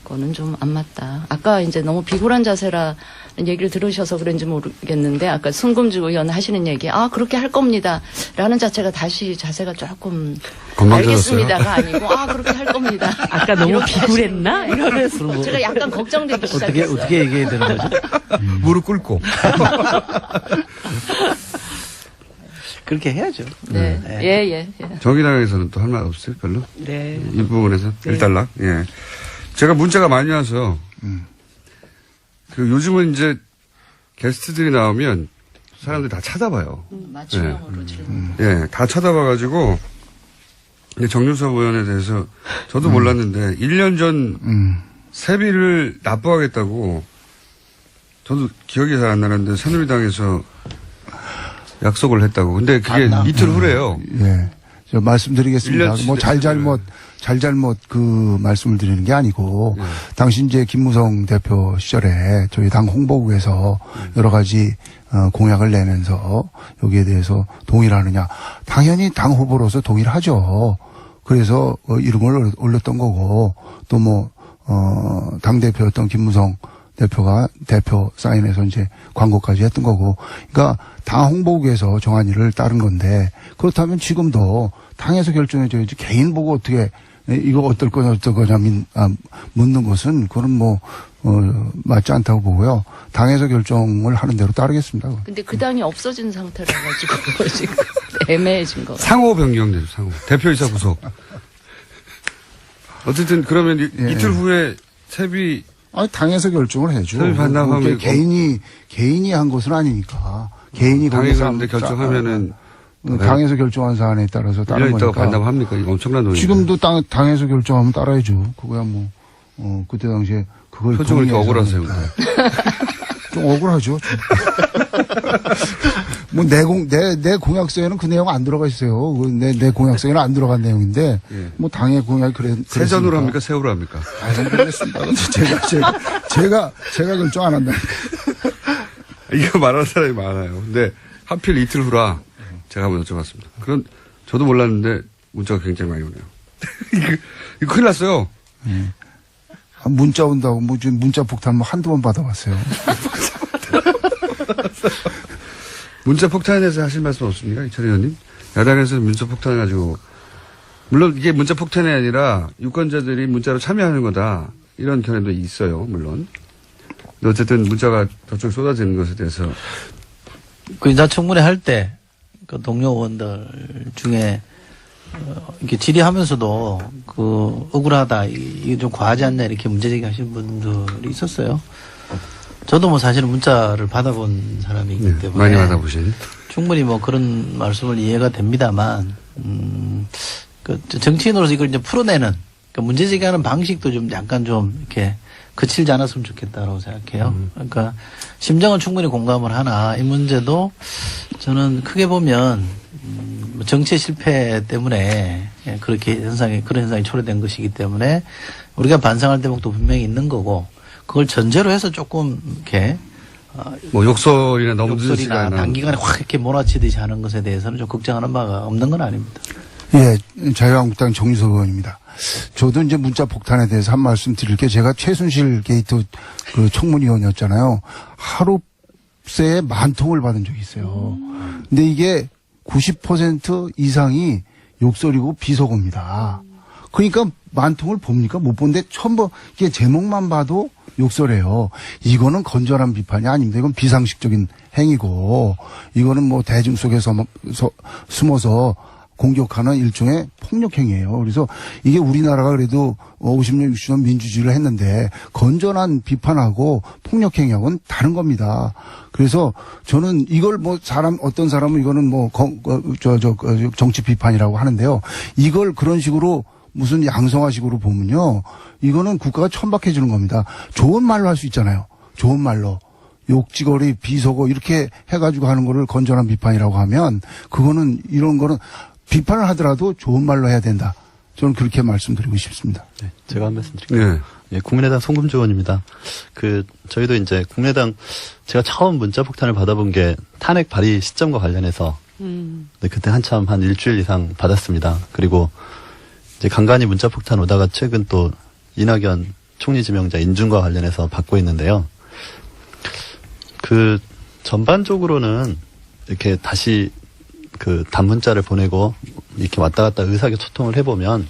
S6: 거는 좀 안 맞다. 아까 이제 너무 비굴한 자세라는 얘기를 들으셔서 그런지 모르겠는데, 아까 송금주 의원 하시는 얘기, 그렇게 할 겁니다 라는 자체가 다시 자세가 조금 알겠습니다가 아니고, 그렇게 할 겁니다.
S3: 아까 너무 비굴했나? 이러면서.
S6: 제가 약간 걱정되기 시작했어요.
S4: 어떻게 얘기해야 되는 거죠?
S1: 무릎 꿇고.
S4: 그렇게 해야죠.
S6: 네. 예.
S1: 정의당에서는 또 할 말 없어요, 별로?
S3: 네.
S1: 이 부분에서 일단락. 예. 제가 문자가 많이 와서 그 요즘은 이제 게스트들이 나오면 사람들이 다 찾아봐요.
S6: 맞춤형으로 질문.
S1: 예, 다 찾아봐가지고 정유섭 의원에 대해서 저도 몰랐는데 1년 전 세비를 납부하겠다고, 저도 기억이 잘 안 나는데 새누리당에서 약속을 했다고. 근데 그게 이틀 후래요.
S5: 예. 저 말씀드리겠습니다.
S1: 1년
S5: 뭐 잘잘못 그 말씀을 드리는 게 아니고, 당시 이제 김무성 대표 시절에 저희 당 홍보국에서 여러 가지 공약을 내면서 여기에 대해서 동의를 하느냐. 당연히 당 후보로서 동의를 하죠. 그래서 이름을 올렸던 거고, 또 뭐 당대표였던 김무성 대표가 대표 사인해서 이제 광고까지 했던 거고, 그러니까 당 홍보국에서 정한 일을 따른 건데, 그렇다면 지금도 당에서 결정해줘야지 개인 보고 어떻게 이거 어떨 거냐 묻는 것은 그건 뭐 맞지 않다고 보고요. 당에서 결정을 하는 대로 따르겠습니다.
S6: 근데 그 당이 없어진 상태라 가지고 지금 애매해진 거.
S1: 상호 변경되죠. 상호. 대표이사 구속. 어쨌든 그러면 이틀 후에 세비
S5: 아니, 당에서 결정을 해줘.
S1: 세비 반납하면
S5: 개인이 한 것은 아니니까. 개인이
S1: 당이
S5: 거기서
S1: 그런데 결정하면은
S5: 당에서 결정한 사안에 따라서 따른
S1: 1년 있다가
S5: 거니까.
S1: 반납합니까? 이거 엄청난 돈인데.
S5: 지금도 당에서 결정하면 따라야죠. 그거야 뭐 그때 당시에 그걸
S1: 표정을 이렇게 억울하세요.
S5: 좀 억울하죠. 뭐 내 공약서에는 그 내용 안 들어가 있어요. 내 공약서에는 안 들어간 내용인데
S1: 예.
S5: 뭐 당의 공약이
S1: 세전으로 합니까? 세우로 합니까?
S5: 모르겠습니다. 제가 결정 안 한다.
S1: 이거 말하는 사람이 많아요. 근데 하필 이틀 후라 제가 한번 여쭤봤습니다. 그런 저도 몰랐는데 문자가 굉장히 많이 오네요. 이거 큰일 났어요.
S5: 문자 온다고 뭐 지금 문자 폭탄 뭐 한두 번 받아봤어요.
S1: 문자 폭탄에 대해서 하실 말씀 없습니까? 이철희 의원님? 야당에서 문자 폭탄을 가지고 물론 이게 문자 폭탄이 아니라 유권자들이 문자로 참여하는 거다. 이런 견해도 있어요. 물론. 근데 어쨌든 문자가 저쪽에 쏟아지는 것에 대해서
S4: 그 인사청문회 할 때 그 동료 의원들 중에 이렇게 질의하면서도 그 억울하다 이게 좀 과하지 않냐 이렇게 문제제기 하신 분들이 있었어요. 저도 뭐 사실은 문자를 받아본 사람이기 때문에
S1: 많이 받아보신
S4: 충분히 뭐 그런 말씀을 이해가 됩니다만 그 정치인으로서 이걸 이제 풀어내는 그러니까 문제제기하는 방식도 좀 약간 좀 이렇게 그칠지 않았으면 좋겠다라고 생각해요. 그러니까 심정은 충분히 공감을 하나 이 문제도 저는 크게 보면 정치의 실패 때문에 그렇게 그런 현상이 초래된 것이기 때문에 우리가 반성할 대목도 분명히 있는 거고 그걸 전제로 해서 조금 이렇게
S1: 뭐 욕설이나 너무 늦은
S4: 욕설이나
S1: 시간에
S4: 단기간에 확 이렇게 몰아치듯이 하는 것에 대해서는 좀 걱정하는 바가 없는 건 아닙니다.
S5: 예, 자유한국당 정유석 의원입니다. 저도 이제 문자 폭탄에 대해서 한 말씀 드릴 게 제가 최순실 게이트 그 청문위원이었잖아요. 하루 새에 10,000통을 받은 적이 있어요. 근데 이게 90% 이상이 욕설이고 비속어입니다. 그러니까 10,000통을 봅니까? 못 본데 처음 이게 제목만 봐도 욕설해요. 이거는 건전한 비판이 아닙니다. 이건 비상식적인 행위고 이거는 뭐 대중 속에서 숨어서 공격하는 일종의 폭력행위예요. 그래서 이게 우리나라가 그래도 50년, 60년 민주주의를 했는데 건전한 비판하고 폭력행위하고는 다른 겁니다. 그래서 저는 이걸 뭐 어떤 사람은 이거는 뭐 정치 비판이라고 하는데요. 이걸 그런 식으로 무슨 양성화식으로 보면요. 이거는 국가가 천박해지는 겁니다. 좋은 말로 할 수 있잖아요. 좋은 말로. 욕지거리, 비속어 이렇게 해가지고 하는 거를 건전한 비판이라고 하면 그거는 이런 거는 비판을 하더라도 좋은 말로 해야 된다. 저는 그렇게 말씀드리고 싶습니다.
S7: 네, 제가 한 말씀 드릴게요.
S1: 네.
S7: 예, 국민의당 송금주 의원입니다. 저희도 이제 국민의당 제가 처음 문자 폭탄을 받아본 게 탄핵 발의 시점과 관련해서 네, 그때 한참 한 일주일 이상 받았습니다. 그리고 이제 간간히 문자 폭탄 오다가 최근 또 이낙연 총리 지명자 인준과 관련해서 받고 있는데요. 전반적으로는 이렇게 다시 단문자를 보내고 이렇게 왔다 갔다 의사소통을 해보면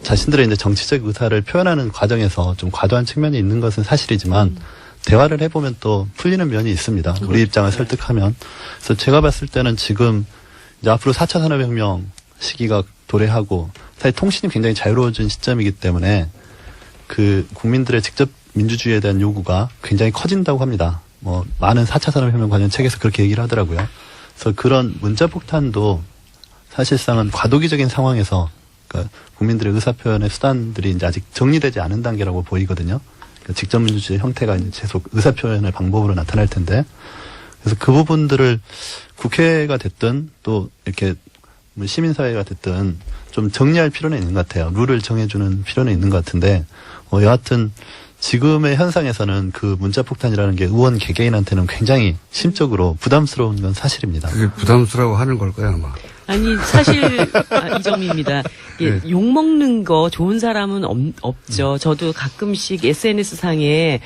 S7: 자신들의 이제 정치적 의사를 표현하는 과정에서 좀 과도한 측면이 있는 것은 사실이지만 대화를 해보면 또 풀리는 면이 있습니다. 우리 입장을 설득하면. 그래서 제가 봤을 때는 지금 이제 앞으로 4차 산업혁명 시기가 도래하고 사실 통신이 굉장히 자유로워진 시점이기 때문에 국민들의 직접 민주주의에 대한 요구가 굉장히 커진다고 합니다. 뭐 많은 4차 산업혁명 관련 책에서 그렇게 얘기를 하더라고요. 그래서 그런 문자폭탄도 사실상은 과도기적인 상황에서 그러니까 국민들의 의사표현의 수단들이 이제 아직 정리되지 않은 단계라고 보이거든요. 그러니까 직접 민주주의 형태가 이제 계속 의사표현의 방법으로 나타날 텐데 그래서 그 부분들을 국회가 됐든 또 이렇게 시민사회가 됐든 좀 정리할 필요는 있는 것 같아요. 룰을 정해주는 필요는 있는 것 같은데 여하튼 지금의 현상에서는 그 문자폭탄이라는 게 의원 개개인한테는 굉장히 심적으로 부담스러운 건 사실입니다.
S1: 그게 부담스러워 하는 걸 거야 아마.
S3: 아니 사실 이정미입니다. 예,
S1: 네.
S3: 욕 먹는 거 좋은 사람은 없죠. 저도 가끔씩 SNS 상에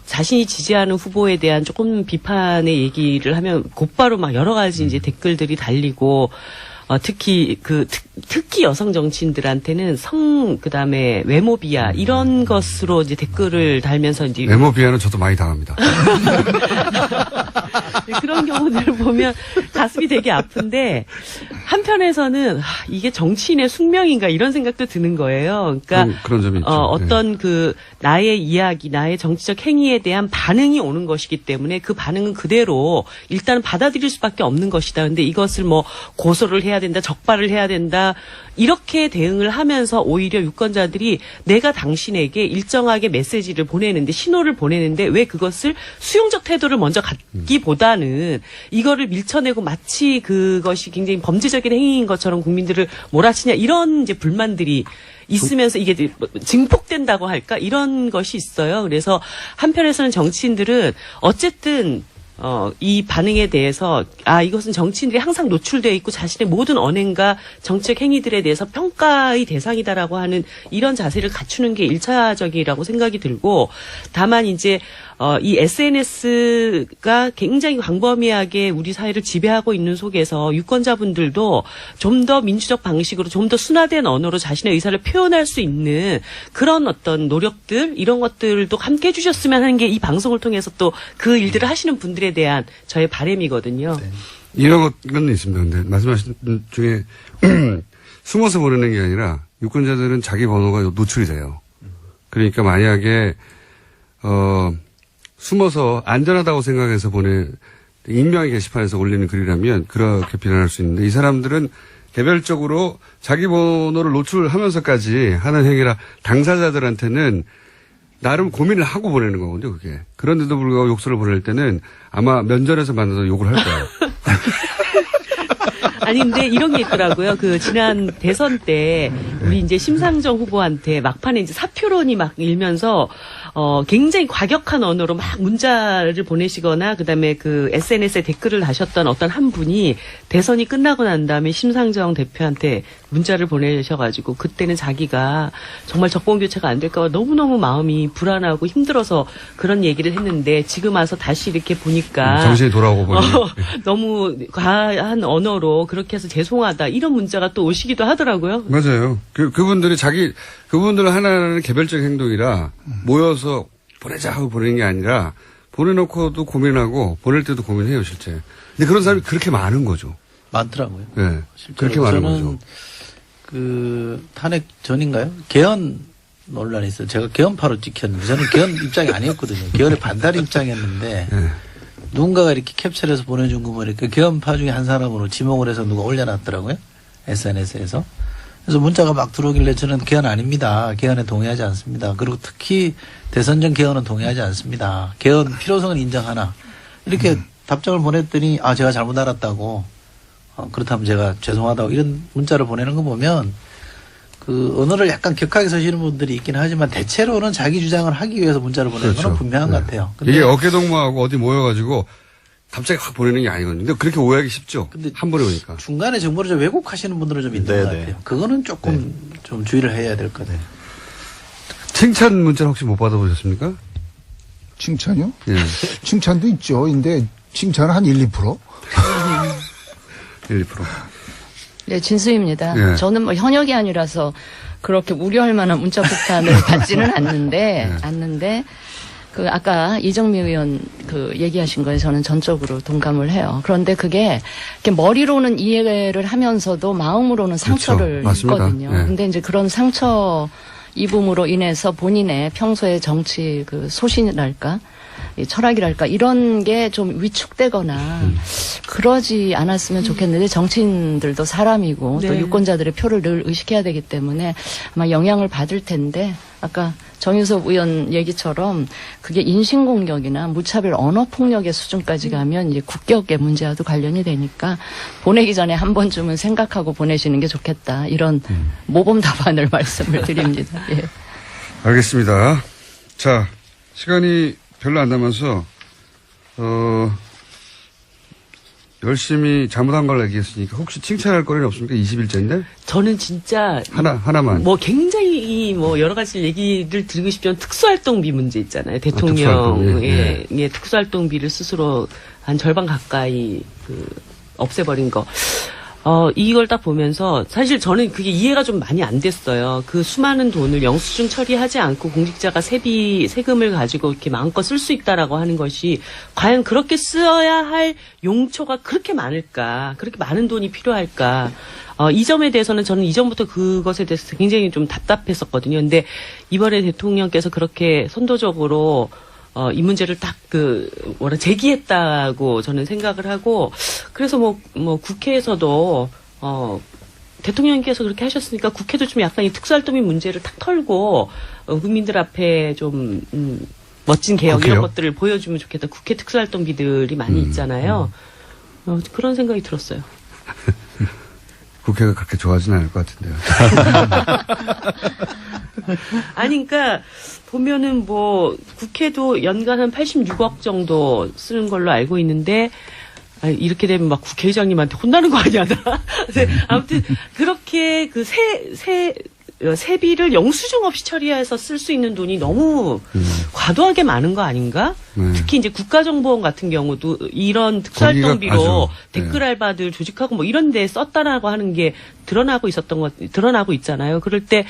S3: 자신이 지지하는 후보에 대한 조금 비판의 얘기를 하면 곧바로 막 여러 가지 이제 댓글들이 달리고 특히 특히 여성 정치인들한테는 그다음에 외모 비하 이런 것으로 이제 댓글을 달면서 이제
S1: 외모 비하는 저도 많이 당합니다.
S3: 그런 경우들을 보면 가슴이 되게 아픈데 한편에서는 이게 정치인의 숙명인가 이런 생각도 드는 거예요. 그러니까
S1: 그런 점이 있죠.
S3: 어떤 그 나의 이야기, 나의 정치적 행위에 대한 반응이 오는 것이기 때문에 그 반응은 그대로 일단 받아들일 수밖에 없는 것이다. 근데 이것을 뭐 고소를 해야 된다, 적발을 해야 된다 이렇게 대응을 하면서 오히려 유권자들이 내가 당신에게 일정하게 메시지를 보내는데 신호를 보내는데 왜 그것을 수용적 태도를 먼저 갖기보다는 이거를 밀쳐내고 마치 그것이 굉장히 범죄적인 행위인 것처럼 국민들을 몰아치냐 이런 이제 불만들이 있으면서 이게 증폭된다고 할까 이런 것이 있어요. 그래서 한편에서는 정치인들은 어쨌든 이 반응에 대해서 이것은 정치인들이 항상 노출되어 있고 자신의 모든 언행과 정책 행위들에 대해서 평가의 대상이다라고 하는 이런 자세를 갖추는 게 1차적이라고 생각이 들고 다만 이제 이 SNS가 굉장히 광범위하게 우리 사회를 지배하고 있는 속에서 유권자분들도 좀 더 민주적 방식으로 좀 더 순화된 언어로 자신의 의사를 표현할 수 있는 그런 어떤 노력들 이런 것들도 함께 해주셨으면 하는 게 이 방송을 통해서 또 그 일들을 하시는 분들에 대한 저의 바람이거든요.
S7: 네.
S1: 이런 건 있습니다. 근데 말씀하신 분 중에 숨어서 보내는 게 아니라 유권자들은 자기 번호가 노출이 돼요. 그러니까 만약에 숨어서 안전하다고 생각해서 익명의 게시판에서 올리는 글이라면 그렇게 비난할 수 있는데 이 사람들은 개별적으로 자기 번호를 노출하면서까지 하는 행위라 당사자들한테는 나름 고민을 하고 보내는 거거든요, 그게. 그런데도 불구하고 욕설을 보낼 때는 아마 면전에서 만나서 욕을 할 거예요.
S3: 아니 근데 이런 게 있더라고요. 그 지난 대선 때 우리 이제 심상정 후보한테 막판에 이제 사표론이 막 일면서 굉장히 과격한 언어로 막 문자를 보내시거나 그다음에 그 SNS에 댓글을 다셨던 어떤 한 분이 대선이 끝나고 난 다음에 심상정 대표한테 문자를 보내셔가지고 그때는 자기가 정말 정권 교체가 안 될까 봐 너무너무 마음이 불안하고 힘들어서 그런 얘기를 했는데 지금 와서 다시 이렇게 보니까
S1: 정신이 돌아오고 보니
S3: 너무 과한 언어로 그렇게 해서 죄송하다 이런 문자가 또 오시기도 하더라고요.
S1: 맞아요. 그분들이 그분들 하나는 개별적 행동이라 모여서 보내자 하고 보내는 게 아니라 보내놓고도 고민하고 보낼 때도 고민해요, 실제. 근데 그런 사람이 그렇게 많은 거죠.
S4: 많더라고요.
S1: 네. 그렇게 많은 거죠.
S4: 그 탄핵 전인가요? 개헌 논란이 있어요. 제가 개헌파로 찍혔는데 저는 개헌 입장이 아니었거든요. 개헌에 반대 입장이었는데
S1: 네.
S4: 누군가가 이렇게 캡처를 해서 보내준 거 보니까 개헌파 중에 한 사람으로 지목을 해서 누가 올려놨더라고요. SNS에서. 그래서 문자가 막 들어오길래 저는 개헌 아닙니다. 개헌에 동의하지 않습니다. 그리고 특히 대선 전 개헌은 동의하지 않습니다. 개헌 필요성은 인정하나. 이렇게 답장을 보냈더니 제가 잘못 알았다고. 그렇다면 제가 죄송하다고 이런 문자를 보내는 거 보면 그 언어를 약간 격하게 쓰시는 분들이 있긴 하지만 대체로는 자기 주장을 하기 위해서 문자를 보내는
S1: 그렇죠.
S4: 건 분명한 것 같아요. 근데
S1: 이게 어깨동무하고 어디 모여가지고 갑자기 확 보내는 게 아니거든요. 근데 그렇게 오해하기 쉽죠.
S4: 근데
S1: 한 번에 오니까.
S4: 중간에 정보를 좀 왜곡하시는 분들은 좀 있는 것 같아요. 그거는 조금 좀 주의를 해야 될 것 같아요.
S1: 칭찬 문자는 혹시 못 받아보셨습니까?
S5: 칭찬이요?
S1: 예.
S5: 칭찬도 있죠. 근데 칭찬은 한 1, 2%?
S1: 1%.
S6: 네, 진수입니다.
S1: 예.
S6: 저는 뭐 현역이 아니라서 그렇게 우려할 만한 문자 폭탄을 받지는 않는데, 그 아까 이정미 의원 그 얘기하신 거에 저는 전적으로 동감을 해요. 그런데 그게 이렇게 머리로는 이해를 하면서도 마음으로는 상처를
S1: 그렇죠. 맞습니다.
S6: 입거든요.
S1: 예.
S6: 근데 이제 그런 상처 입음으로 인해서 본인의 평소의 정치 그 소신이랄까, 이 철학이랄까 이런 게 좀 위축되거나 그러지 않았으면 좋겠는데 정치인들도 사람이고 또
S3: 네.
S6: 유권자들의 표를 늘 의식해야 되기 때문에 아마 영향을 받을 텐데 아까 정유섭 의원 얘기처럼 그게 인신공격이나 무차별 언어폭력의 수준까지 가면 이제 국격의 문제와도 관련이 되니까 보내기 전에 한 번쯤은 생각하고 보내시는 게 좋겠다 이런 모범 답안을 말씀을 드립니다. 예.
S1: 알겠습니다. 자, 시간이 별로 안 남아서, 열심히 잘못한 걸 얘기했으니까 혹시 칭찬할 거리는 없습니까? 20일째인데?
S3: 저는 진짜
S1: 하나만.
S3: 뭐 굉장히 뭐 여러 가지 얘기를 드리고 싶지만 특수활동비 문제 있잖아요.
S1: 특수활동비.
S3: 대통령의 특수활동비를 스스로 한 절반 가까이 그 없애버린 거. 이걸 딱 보면서 사실 저는 그게 이해가 좀 많이 안 됐어요. 그 수많은 돈을 영수증 처리하지 않고 공직자가 세금을 가지고 이렇게 마음껏 쓸 수 있다라고 하는 것이 과연 그렇게 써야 할 용처가 그렇게 많을까? 그렇게 많은 돈이 필요할까? 이 점에 대해서는 저는 이전부터 그것에 대해서 굉장히 좀 답답했었거든요. 근데 이번에 대통령께서 그렇게 선도적으로 이 문제를 딱 제기했다고 저는 생각을 하고, 그래서 뭐 국회에서도, 대통령께서 그렇게 하셨으니까 국회도 좀 약간 이 특수활동비 문제를 탁 털고, 국민들 앞에 좀, 멋진 개혁
S1: 국회요?
S3: 이런 것들을 보여주면 좋겠다. 국회 특수활동비들이 많이 있잖아요. 그런 생각이 들었어요.
S1: 국회가 그렇게 좋아하지는 않을 것 같은데요.
S3: 아니, 그러니까 보면은 뭐 국회도 연간 한 86억 정도 쓰는 걸로 알고 있는데, 이렇게 되면 막 국회의장님한테 혼나는 거 아니야, 나? 아무튼 그렇게 그 세비를 영수증 없이 처리해서 쓸 수 있는 돈이 너무 과도하게 많은 거 아닌가? 특히 이제 국가정보원 같은 경우도 이런 특수활동비로
S1: 거기가
S3: 댓글 알바들 조직하고 뭐 이런 데 썼다라고 하는 게 드러나고 있잖아요. 그럴 때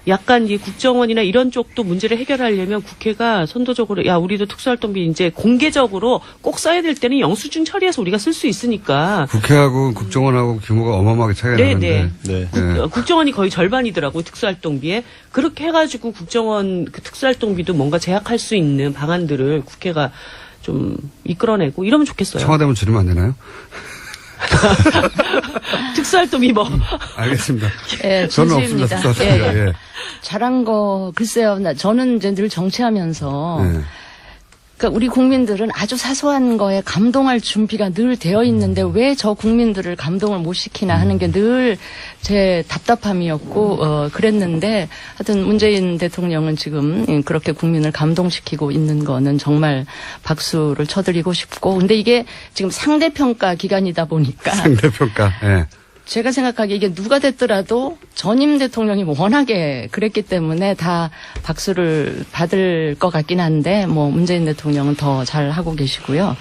S3: 약간 이 국정원이나 이런 쪽도 문제를 해결하려면 국회가 선도적으로, 야, 우리도 특수활동비 이제 공개적으로 꼭 써야 될 때는 영수증 처리해서 우리가 쓸 수 있으니까.
S1: 국회하고 국정원하고 규모가 어마어마하게 차이가 나는데.
S7: 네.
S3: 국정원이 거의 절반이더라고요, 특수활동비에. 그렇게 해가지고 국정원 그 특수활동비도 뭔가 제약할 수 있는 방안들을 국회가 좀 이끌어내고 이러면 좋겠어요.
S1: 청와대면 줄이면 안 되나요?
S3: 특수활동비 뭐.
S1: 알겠습니다.
S6: 예,
S1: 저는 없습니다.
S6: 진수입니다.
S1: 특수활동비가. 예.
S6: 잘한 거 글쎄요. 저는 이제 늘 정치하면서
S1: 예.
S6: 그러니까 우리 국민들은 아주 사소한 거에 감동할 준비가 늘 되어 있는데 왜 저 국민들을 감동을 못 시키나 하는 게 늘 제 답답함이었고 그랬는데 하여튼 문재인 대통령은 지금 그렇게 국민을 감동시키고 있는 거는 정말 박수를 쳐드리고 싶고, 근데 이게 지금 상대평가 기간이다 보니까
S1: 상대평가. 예.
S6: 제가 생각하기에 이게 누가 됐더라도 전임 대통령이 워낙에 그랬기 때문에 다 박수를 받을 것 같긴 한데, 뭐 문재인 대통령은 더 잘하고 계시고요.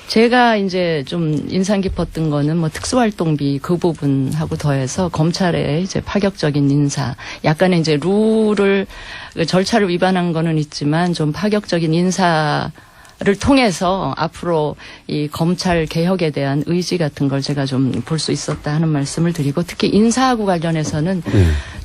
S6: 제가 이제 좀 인상 깊었던 거는 뭐 특수활동비 그 부분하고 더해서 검찰의 이제 파격적인 인사, 약간의 이제 룰을, 절차를 위반한 거는 있지만 좀 파격적인 인사 를 통해서 앞으로 이 검찰 개혁에 대한 의지 같은 걸 제가 좀 볼 수 있었다 하는 말씀을 드리고, 특히 인사하고 관련해서는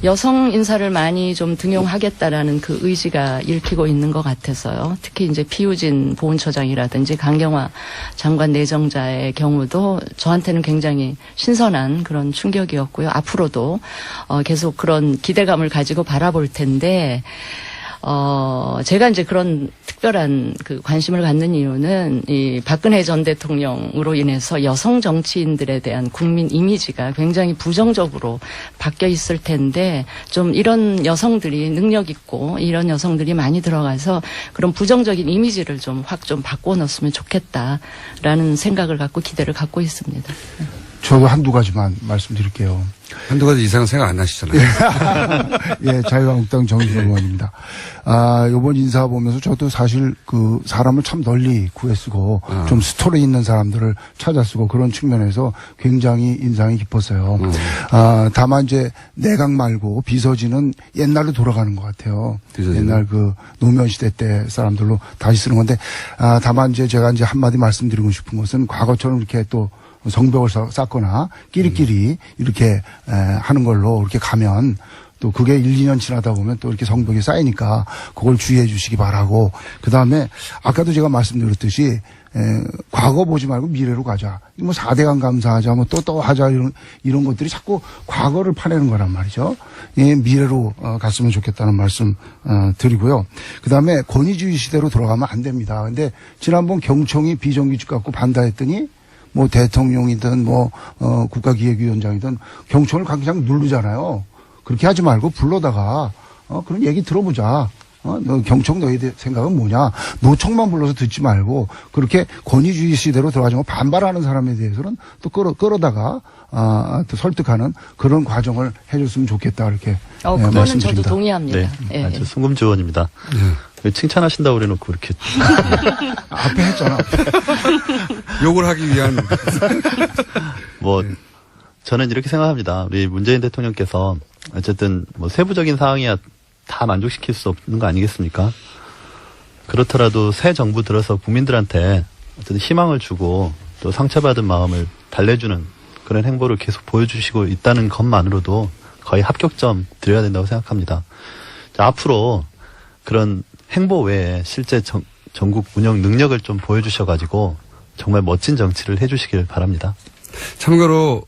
S6: 여성 인사를 많이 좀 등용하겠다라는 그 의지가 읽히고 있는 것 같아서요. 특히 이제 피우진 보훈처장이라든지 강경화 장관 내정자의 경우도 저한테는 굉장히 신선한 그런 충격이었고요. 앞으로도 계속 그런 기대감을 가지고 바라볼 텐데, 제가 이제 그런 특별한 그 관심을 갖는 이유는 이 박근혜 전 대통령으로 인해서 여성 정치인들에 대한 국민 이미지가 굉장히 부정적으로 바뀌어 있을 텐데, 좀 이런 여성들이 능력 있고 이런 여성들이 많이 들어가서 그런 부정적인 이미지를 좀 확 좀 바꿔놓았으면 좋겠다라는 생각을 갖고 기대를 갖고 있습니다.
S5: 저도 한두 가지만 말씀드릴게요.
S1: 한두 가지 이상은 생각 안 나시잖아요.
S5: 예, 자유한국당 정의선 의원입니다. 요번 인사 보면서 저도 사실 그 사람을 참 널리 구애쓰고 좀 스토리 있는 사람들을 찾아쓰고 그런 측면에서 굉장히 인상이 깊었어요. 다만 이제 내각 말고 비서진은 옛날로 돌아가는 것 같아요.
S1: 비서진은?
S5: 옛날 그 노무현 시대 때 사람들로 다시 쓰는 건데, 다만 이제 제가 이제 한마디 말씀드리고 싶은 것은 과거처럼 이렇게 또 성벽을 쌓거나 끼리끼리 이렇게 하는 걸로 이렇게 가면 또 그게 1, 2년 지나다 보면 또 이렇게 성벽이 쌓이니까 그걸 주의해 주시기 바라고, 그 다음에 아까도 제가 말씀드렸듯이 과거 보지 말고 미래로 가자. 뭐 4대강 감사하자, 뭐 또 하자, 이런 것들이 자꾸 과거를 파내는 거란 말이죠. 예, 미래로 갔으면 좋겠다는 말씀 드리고요. 그 다음에 권위주의 시대로 돌아가면 안 됩니다. 근데 지난번 경총이 비정규직 갖고 반대했더니 뭐 대통령이든 뭐 국가기획위원장이든 경총을 그냥 누르잖아요. 그렇게 하지 말고 불러다가 그런 얘기 들어보자. 너 경총 너희 생각은 뭐냐? 노총만 불러서 듣지 말고 그렇게 권위주의 시대로 들어가지고 반발하는 사람에 대해서는 또 끌어다가 또 설득하는 그런 과정을 해줬으면 좋겠다, 이렇게
S6: 그거는
S5: 말씀드립니다.
S6: 저도 동의합니다.
S7: 네.
S6: 예.
S7: 아주 송금주 의원입니다. 칭찬하신다고 그래놓고 이렇게.
S5: 앞에 했잖아.
S1: 욕을 하기 위한.
S7: 뭐, 저는 이렇게 생각합니다. 우리 문재인 대통령께서 어쨌든 뭐 세부적인 사항이야 다 만족시킬 수 없는 거 아니겠습니까? 그렇더라도 새 정부 들어서 국민들한테 어쨌든 희망을 주고 또 상처받은 마음을 달래주는 그런 행보를 계속 보여주시고 있다는 것만으로도 거의 합격점 드려야 된다고 생각합니다. 자, 앞으로 그런 행보 외에 실제 전국 운영 능력을 좀 보여주셔가지고 정말 멋진 정치를 해주시길 바랍니다.
S1: 참고로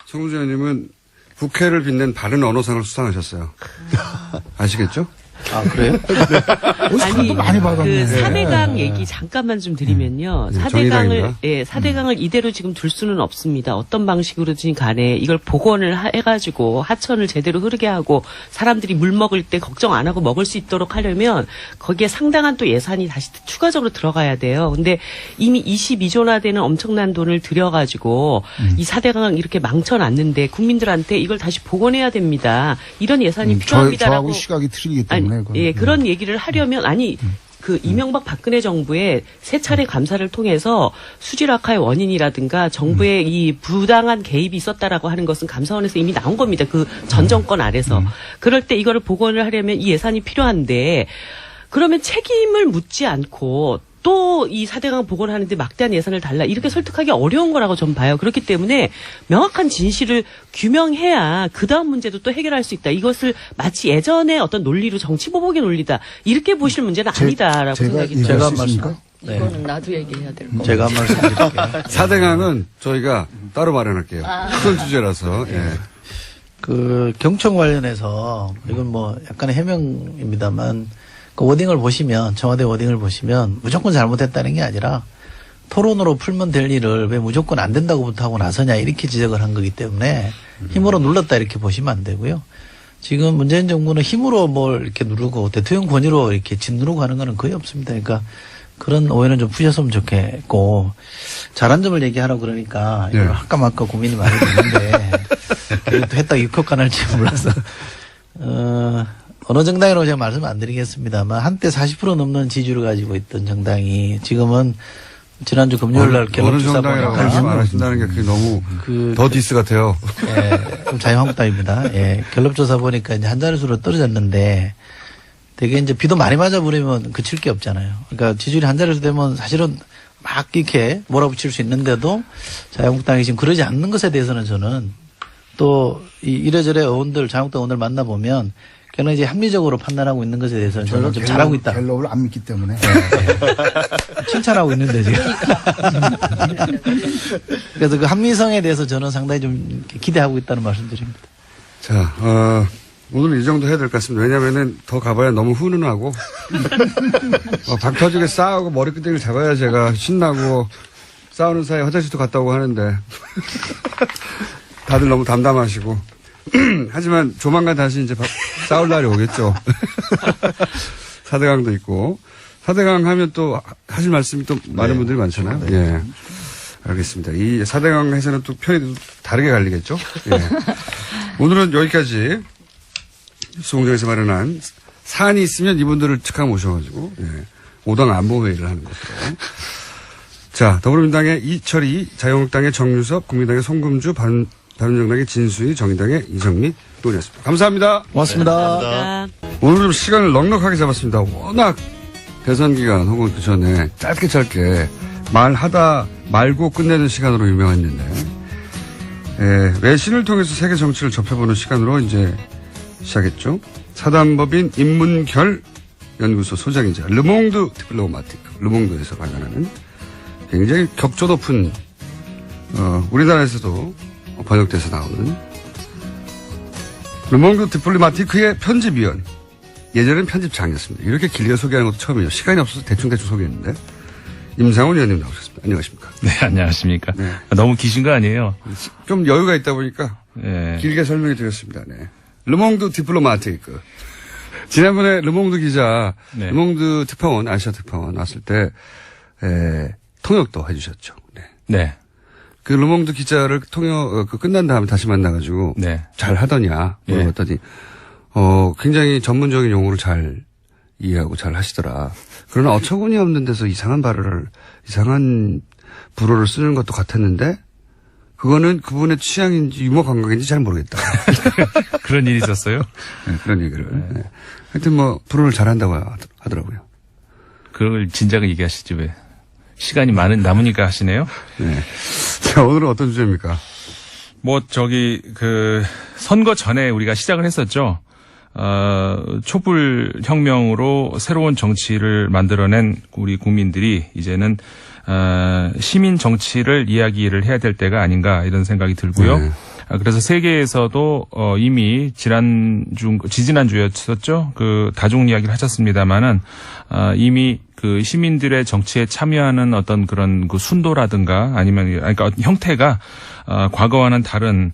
S1: 송구주 의원님은 국회를 빛낸 바른 언어상을 수상하셨어요. 아시겠죠?
S4: 아, 그래요?
S3: 아니,
S5: 많이 받았네.
S3: 그 4대강 얘기 잠깐만 좀 드리면요.
S1: 네,
S3: 4대강을,
S1: 정의당입니다.
S3: 예, 4대강을 이대로 지금 둘 수는 없습니다. 어떤 방식으로든 간에 이걸 복원을 해가지고 하천을 제대로 흐르게 하고 사람들이 물 먹을 때 걱정 안 하고 먹을 수 있도록 하려면 거기에 상당한 또 예산이 다시 추가적으로 들어가야 돼요. 근데 이미 22조나 되는 엄청난 돈을 들여가지고 이 4대강을 이렇게 망쳐놨는데 국민들한테 이걸 다시 복원해야 됩니다. 이런 예산이 필요합니다라고.
S5: 저하고 시각이 틀리기 때문에. 그건.
S3: 예, 그런 얘기를 하려면, 그 이명박 박근혜 정부의 세 차례 감사를 통해서 수질 악화의 원인이라든가 정부의 이 부당한 개입이 있었다라고 하는 것은 감사원에서 이미 나온 겁니다. 그 전 정권 아래서. 그럴 때 이거를 복원을 하려면 이 예산이 필요한데, 그러면 책임을 묻지 않고 또 이 4대강 복원하는데 막대한 예산을 달라 이렇게 설득하기 어려운 거라고 전 봐요. 그렇기 때문에 명확한 진실을 규명해야 그 다음 문제도 또 해결할 수 있다. 이것을 마치 예전의 어떤 논리로 정치 보복의 논리다. 이렇게 보실 문제는 아니다라고 생각이 들어요.
S4: 제가 한
S5: 있습니까?
S4: 말씀. 네.
S6: 이거는 나도 얘기해야 될 거.
S4: 제가 한 말씀 드릴게요.
S1: 4대강은 저희가 따로 마련할게요. 큰 주제라서. 예.
S4: 그 경청 관련해서 이건 뭐 약간의 해명입니다만 그 워딩을 보시면 청와대 워딩을 보시면 무조건 잘못했다는 게 아니라 토론으로 풀면 될 일을 왜 무조건 안 된다고부터 하고 나서냐 이렇게 지적을 한 거기 때문에 힘으로 눌렀다 이렇게 보시면 안 되고요. 지금 문재인 정부는 힘으로 뭘 이렇게 누르고 대통령 권위로 이렇게 짓누르고 하는 거는 거의 없습니다. 그러니까 그런 오해는 좀 푸셨으면 좋겠고 잘한 점을 얘기하라고 그러니까 이걸
S1: 네.
S4: 할까 말까 고민이 많이 되는데 그래도 했다가 육효가 날지 몰라서 어느 정당이라고 제가 말씀 안 드리겠습니다만 한때 40% 넘는 지지율을 가지고 있던 정당이 지금은 지난주 금요일 날
S1: 어느
S4: 갤럽조사
S1: 정당이라고
S4: 보니까
S1: 말하신다는 게 그게 너무 더 디스 같아요.
S4: 좀 자유한국당입니다. 예, 갤럽조사 보니까 이제 한 자릿수로 떨어졌는데 되게 이제 비도 많이 맞아 버리면 그칠 게 없잖아요. 그러니까 지지율이 한 자릿수 되면 사실은 막 이렇게 몰아붙일 수 있는데도 자유한국당이 지금 그러지 않는 것에 대해서는 저는 또 이래저래 의원들 자유한국당 의원들 만나보면 걔는 이제 합리적으로 판단하고 있는 것에 대해서는 저는 좀 잘하고 있다.
S5: 갤럽을 안 믿기 때문에.
S4: 칭찬하고 있는데 지금. 그래서 그 합리성에 대해서 저는 상당히 좀 기대하고 있다는 말씀드립니다.
S1: 자, 오늘 이 정도 해야 될 것 같습니다. 왜냐면은 더 가봐야 너무 훈훈하고, 박 터지게 싸우고 머리끄댕이를 잡아야 제가 신나고 싸우는 사이에 화장실도 갔다 오고 하는데, 다들 너무 담담하시고. 하지만 조만간 다시 이제 싸울 날이 오겠죠. 4대강도 있고. 4대강 하면 또 하실 말씀이 또 많은 분들이 많잖아요. 예. 알겠습니다. 이 4대강에서는 또 편이 다르게 갈리겠죠. 예. 오늘은 여기까지 수공장에서 마련한 사안이 있으면 이분들을 즉각 모셔가지고, 예. 5당 안보회의를 하는 것으로. 자, 더불어민주당의 이철희, 자유한국당의 정유섭, 국민당의 송금주, 바른정당의 진수희, 정의당의 이정미 의원이었습니다. 감사합니다.
S4: 고맙습니다.
S3: 감사합니다.
S1: 오늘 좀 시간을 넉넉하게 잡았습니다. 워낙 대선 기간 혹은 그 전에 짧게 말하다 말고 끝내는 시간으로 유명했는데, 외신을 통해서 세계 정치를 접해보는 시간으로 이제 시작했죠. 사단법인 인문결 연구소 소장이자 르몽드 디플로마티크, 르몽드에서 발간하는 굉장히 격조 높은, 우리나라에서도 번역돼서 나오는 르몽드 디플로마티크의 편집위원. 예전엔 편집장이었습니다. 이렇게 길게 소개하는 것도 처음이에요. 시간이 없어서 대충 소개했는데. 임상훈 의원님 나오셨습니다. 안녕하십니까.
S8: 네, 안녕하십니까.
S1: 네.
S8: 너무 기신 거 아니에요?
S1: 좀 여유가 있다 보니까
S8: 네.
S1: 길게 설명해 드렸습니다. 네. 르몽드 디플로마티크. 지난번에 르몽드 기자,
S8: 네.
S1: 르몽드 특파원, 아시아 특파원 왔을 때, 통역도 해주셨죠. 네.
S8: 네.
S1: 그 르몽드 기자를 끝난 다음에 다시 만나가지고,
S8: 네.
S1: 잘 하더냐 물어봤더니, 굉장히 전문적인 용어를 잘 이해하고 잘 하시더라. 그러나 어처구니 없는 데서 이상한 불어를 쓰는 것도 같았는데, 그거는 그분의 취향인지 유머 감각인지 잘 모르겠다.
S8: 그런 일이 있었어요?
S1: 네, 그런 얘기를. 네. 하여튼 뭐 불어를 잘한다고 하더라고요.
S8: 그걸 진작에 얘기하시지 왜. 시간이 남으니까 하시네요?
S1: 네. 자, 오늘은 어떤 주제입니까?
S8: 선거 전에 우리가 시작을 했었죠. 촛불 혁명으로 새로운 정치를 만들어낸 우리 국민들이 이제는 시민 정치를 이야기를 해야 될 때가 아닌가 이런 생각이 들고요.
S1: 네.
S8: 그래서 세계에서도 이미 지지난주였었죠. 그 다중 이야기를 하셨습니다만은 이미 그 시민들의 정치에 참여하는 어떤 그런 그 순도라든가 그러니까 형태가 과거와는 다른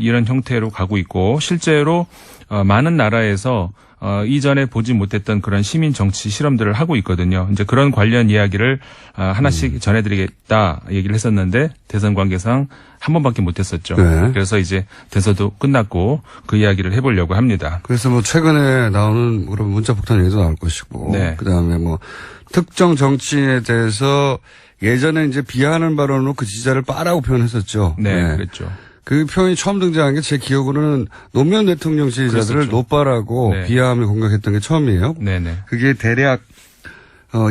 S8: 이런 형태로 가고 있고 실제로 많은 나라에서 이전에 보지 못했던 그런 시민 정치 실험들을 하고 있거든요. 이제 그런 관련 이야기를 하나씩 전해드리겠다 얘기를 했었는데 대선 관계상 한 번밖에 못했었죠.
S1: 네.
S8: 그래서 이제 대선도 끝났고 그 이야기를 해보려고 합니다.
S1: 그래서 뭐 최근에 나오는 그런 문자폭탄 얘기도 나올 것이고,
S8: 네.
S1: 그다음에 뭐 특정 정치인에 대해서 예전에 이제 비하하는 발언으로 그 지지자를 빠라고 표현했었죠.
S8: 네, 그랬죠.
S1: 그 표현이 처음 등장한 게 제 기억으로는 노무현 대통령 지지자들을
S8: 그랬었죠.
S1: 노빠라고
S8: 네.
S1: 비하하며 공격했던 게 처음이에요.
S8: 네네.
S1: 그게 대략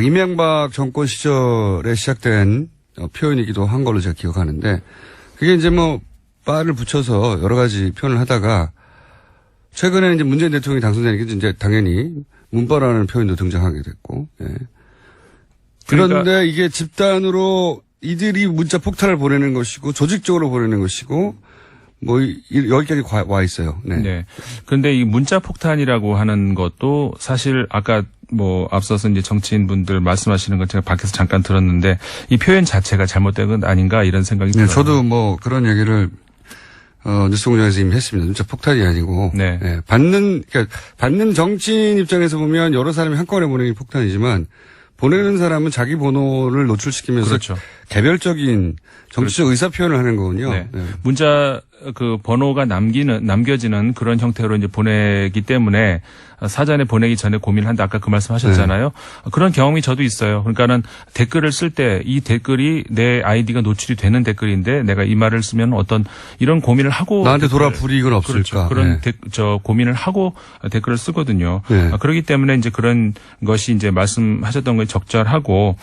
S1: 이명박 정권 시절에 시작된 표현이기도 한 걸로 제가 기억하는데 그게 이제 뭐 빠를 붙여서 여러 가지 표현을 하다가 최근에는 이제 문재인 대통령이 당선되니까 이제 당연히 문빠라는 표현도 등장하게 됐고. 예. 그런데 이게 집단으로 이들이 문자 폭탄을 보내는 것이고 조직적으로 보내는 것이고 뭐 여기까지 와 있어요. 네.
S8: 네. 그런데 이 문자 폭탄이라고 하는 것도 사실 아까 뭐 앞서서 이제 정치인분들 말씀하시는 것 제가 밖에서 잠깐 들었는데 이 표현 자체가 잘못된 건 아닌가 이런 생각이 들어요.
S1: 네, 저도 뭐 그런 얘기를 뉴스공장에서 이미 했습니다. 문자 폭탄이 아니고
S8: 네.
S1: 네, 받는 정치인 입장에서 보면 여러 사람이 한꺼번에 보내는 게 폭탄이지만 보내는 사람은 자기 번호를 노출시키면서
S8: 그렇죠.
S1: 개별적인 정치적 의사 표현을 하는 거군요.
S8: 네.
S1: 네.
S8: 문자 그 번호가 남겨지는 그런 형태로 이제 보내기 때문에 사전에 보내기 전에 고민을 한다. 아까 그 말씀 하셨잖아요. 그런 경험이 저도 있어요. 그러니까는 댓글을 쓸 때 이 댓글이 내 아이디가 노출이 되는 댓글인데 내가 이 말을 쓰면 어떤 이런 고민을 하고
S1: 나한테 돌아 불이익은
S8: 그렇죠.
S1: 없을까.
S8: 그런
S1: 네.
S8: 고민을 하고 댓글을 쓰거든요.
S1: 네.
S8: 그렇기 때문에 이제 그런 것이 이제 말씀하셨던 게 적절하고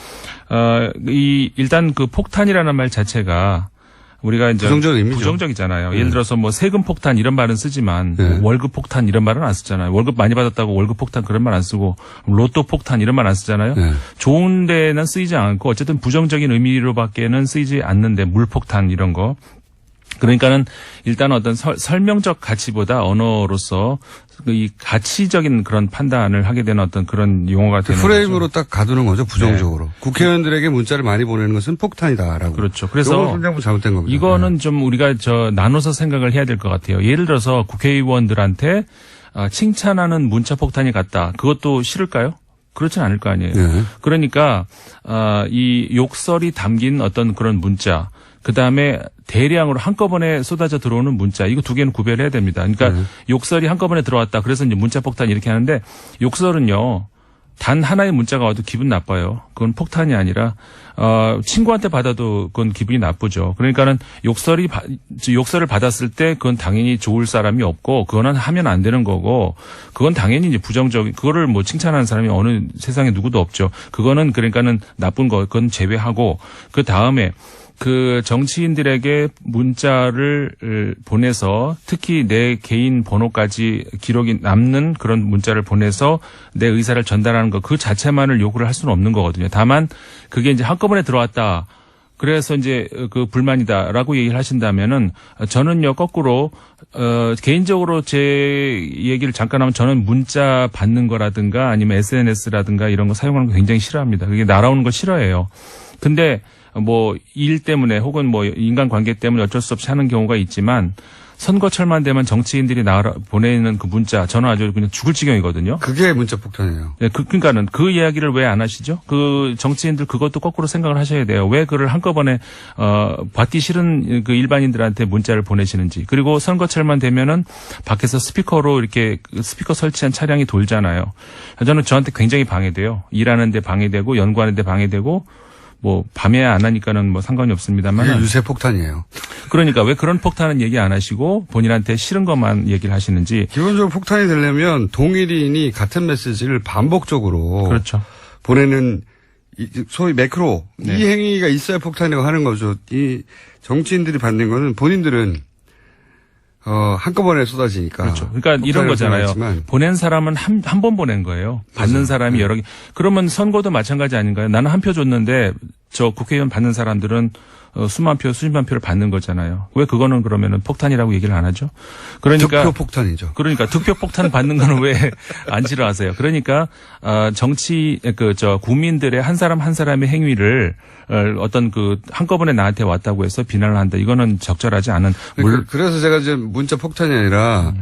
S8: 일단 그 폭탄이라는 말 자체가 우리가 이제
S1: 부정적 의미죠.
S8: 부정적이잖아요.
S1: 네.
S8: 예를 들어서 뭐 세금 폭탄 이런 말은 쓰지만
S1: 네.
S8: 월급 폭탄 이런 말은 안 쓰잖아요. 월급 많이 받았다고 월급 폭탄 그런 말 안 쓰고 로또 폭탄 이런 말 안 쓰잖아요.
S1: 네.
S8: 좋은 데는 쓰이지 않고 어쨌든 부정적인 의미로밖에는 쓰이지 않는데 물폭탄 이런 거. 그러니까는 일단 어떤 설명적 가치보다 언어로서 이 가치적인 그런 판단을 하게 되는 어떤 그런 용어가 되는
S1: 프레임으로
S8: 거죠.
S1: 딱 가두는 거죠. 부정적으로. 국회의원들에게 문자를 많이 보내는 것은 폭탄이다라고.
S8: 그렇죠. 그래서
S1: 선정부 잘못된 겁니다.
S8: 이거는 좀 우리가 나눠서 생각을 해야 될 것 같아요. 예를 들어서 국회의원들한테 칭찬하는 문자 폭탄이 갔다. 그것도 싫을까요? 그렇진 않을 거 아니에요.
S1: 네.
S8: 그러니까 이 욕설이 담긴 어떤 그런 문자, 그 다음에 대량으로 한꺼번에 쏟아져 들어오는 문자, 이거 두 개는 구별해야 됩니다. 그러니까 욕설이 한꺼번에 들어왔다. 그래서 이제 문자 폭탄 이렇게 하는데 욕설은요. 단 하나의 문자가 와도 기분 나빠요. 그건 폭탄이 아니라 친구한테 받아도 그건 기분이 나쁘죠. 그러니까는 욕설을 받았을 때 그건 당연히 좋을 사람이 없고 그거는 하면 안 되는 거고 그건 당연히 이제 부정적인 그거를 뭐 칭찬하는 사람이 어느 세상에 누구도 없죠. 그거는 그러니까는 나쁜 거 그건 제외하고 그 다음에 그 정치인들에게 문자를 보내서 특히 내 개인 번호까지 기록이 남는 그런 문자를 보내서 내 의사를 전달하는 거 그 자체만을 요구를 할 수는 없는 거거든요. 다만 그게 이제 한꺼번에 들어왔다. 그래서 이제 그 불만이다라고 얘기를 하신다면은 저는요 거꾸로 개인적으로 제 얘기를 잠깐 하면 저는 문자 받는 거라든가 아니면 SNS라든가 이런 거 사용하는 거 굉장히 싫어합니다. 그게 날아오는 거 싫어해요. 근데 뭐 일 때문에 혹은 뭐 인간관계 때문에 어쩔 수 없이 하는 경우가 있지만 선거철만 되면 정치인들이 보내는 그 문자 저는 아주 그냥 죽을 지경이거든요.
S1: 그게 문자 폭탄이에요.
S8: 네, 그러니까는 그 이야기를 왜 안 하시죠? 그 정치인들 그것도 거꾸로 생각을 하셔야 돼요. 왜 그를 한꺼번에 받기 싫은 그 일반인들한테 문자를 보내시는지. 그리고 선거철만 되면은 밖에서 스피커로 이렇게 스피커 설치한 차량이 돌잖아요. 저는 저한테 굉장히 방해돼요. 일하는데 방해되고 연구하는데 방해되고 뭐 밤에 안 하니까는 뭐 상관이 없습니다만
S1: 이게 유세 폭탄이에요.
S8: 그러니까 왜 그런 폭탄은 얘기 안 하시고 본인한테 싫은 것만 얘기를 하시는지.
S1: 기본적으로 폭탄이 되려면 동일인이 같은 메시지를 반복적으로
S8: 그렇죠.
S1: 보내는 소위 매크로
S8: 네.
S1: 이 행위가 있어야 폭탄이라고 하는 거죠. 이 정치인들이 받는 거는 본인들은 한꺼번에 쏟아지니까.
S8: 그렇죠. 그러니까 이런 거잖아요. 보낸 사람은 한 번 보낸 거예요. 받는
S1: 맞아요.
S8: 사람이 여러 개. 그러면 선거도 마찬가지 아닌가요? 나는 한 표 줬는데 저 국회의원 받는 사람들은 수만 표, 수십만 표를 받는 거잖아요. 왜 그거는 그러면은 폭탄이라고 얘기를 안 하죠? 그러니까
S1: 득표 폭탄이죠.
S8: 그러니까 득표 폭탄 받는 거는 왜 안 싫어하세요? 그러니까 국민들의 한 사람 한 사람의 행위를 어떤 한꺼번에 나한테 왔다고 해서 비난을 한다. 이거는 적절하지 않은.
S1: 그래서 제가 이제 문자 폭탄이 아니라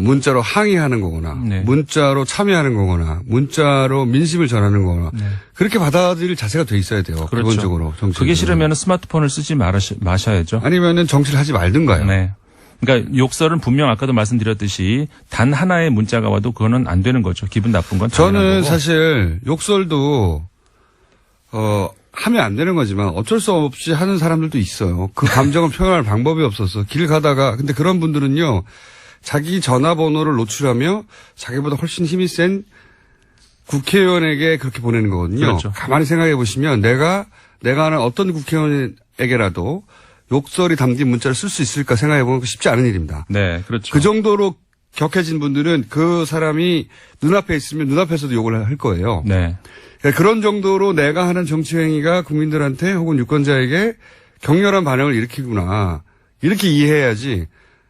S1: 문자로 항의하는 거거나
S8: 네.
S1: 문자로 참여하는 거거나 문자로 민심을 전하는 거거나
S8: 네.
S1: 그렇게 받아들일 자세가 돼 있어야 돼요.
S8: 그렇죠.
S1: 기본적으로 정치.
S8: 그게 싫으면 스마트폰을 쓰지 마셔야죠.
S1: 아니면은 정치를 하지 말든가요.
S8: 네. 그러니까 욕설은 분명 아까도 말씀드렸듯이 단 하나의 문자가 와도 그거는 안 되는 거죠. 기분 나쁜 건 당연한
S1: 저는
S8: 거고.
S1: 사실 욕설도 하면 안 되는 거지만 어쩔 수 없이 하는 사람들도 있어요. 그 감정을 표현할 방법이 없어서 길 가다가 근데 그런 분들은요. 자기 전화번호를 노출하며 자기보다 훨씬 힘이 센 국회의원에게 그렇게 보내는 거거든요.
S8: 그렇죠.
S1: 가만히 생각해 보시면 내가 아는 어떤 국회의원에게라도 욕설이 담긴 문자를 쓸 수 있을까 생각해 보면 쉽지 않은 일입니다.
S8: 네, 그렇죠.
S1: 그 정도로 격해진 분들은 그 사람이 눈앞에 있으면 눈앞에서도 욕을 할 거예요.
S8: 네.
S1: 그러니까 그런 정도로 내가 하는 정치 행위가 국민들한테 혹은 유권자에게 격렬한 반응을 일으키구나. 이렇게 이해해야지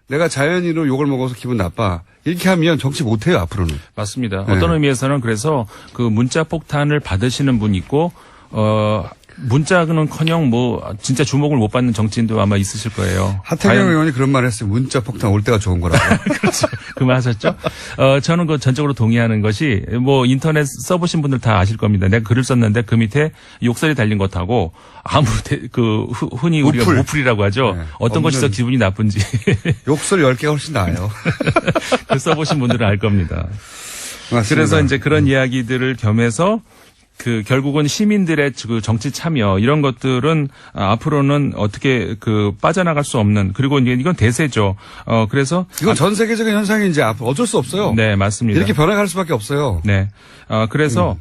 S1: 내가 자연인으로 욕을 먹어서 기분 나빠. 이렇게 하면 정치 못해요, 앞으로는.
S8: 맞습니다.
S1: 네.
S8: 어떤 의미에서는 그래서 그 문자 폭탄을 받으시는 분 있고, 문자는커녕 진짜 주목을 못 받는 정치인도 아마 있으실 거예요.
S1: 하태경 의원이 그런 말을 했어요. 문자 폭탄 올 때가 좋은 거라고.
S8: 그렇죠. 그 말 하셨죠? 저는 전적으로 동의하는 것이 인터넷 써보신 분들 다 아실 겁니다. 내가 글을 썼는데 그 밑에 욕설이 달린 것하고 흔히 우리가
S1: 우풀.
S8: 우풀이라고 하죠.
S1: 네.
S8: 어떤 것이 더 기분이 나쁜지.
S1: 욕설 10개가 훨씬 나아요.
S8: 그 써보신 분들은 알 겁니다.
S1: 맞습니다.
S8: 그래서 이제 그런 이야기들을 겸해서 결국은 시민들의 정치 참여 이런 것들은 앞으로는 어떻게 빠져나갈 수 없는 그리고 이건 대세죠. 그래서
S1: 이건 전 세계적인 현상이 이제 앞으로 어쩔 수 없어요.
S8: 네, 맞습니다.
S1: 이렇게 변화갈 수밖에 없어요.
S8: 네. 그래서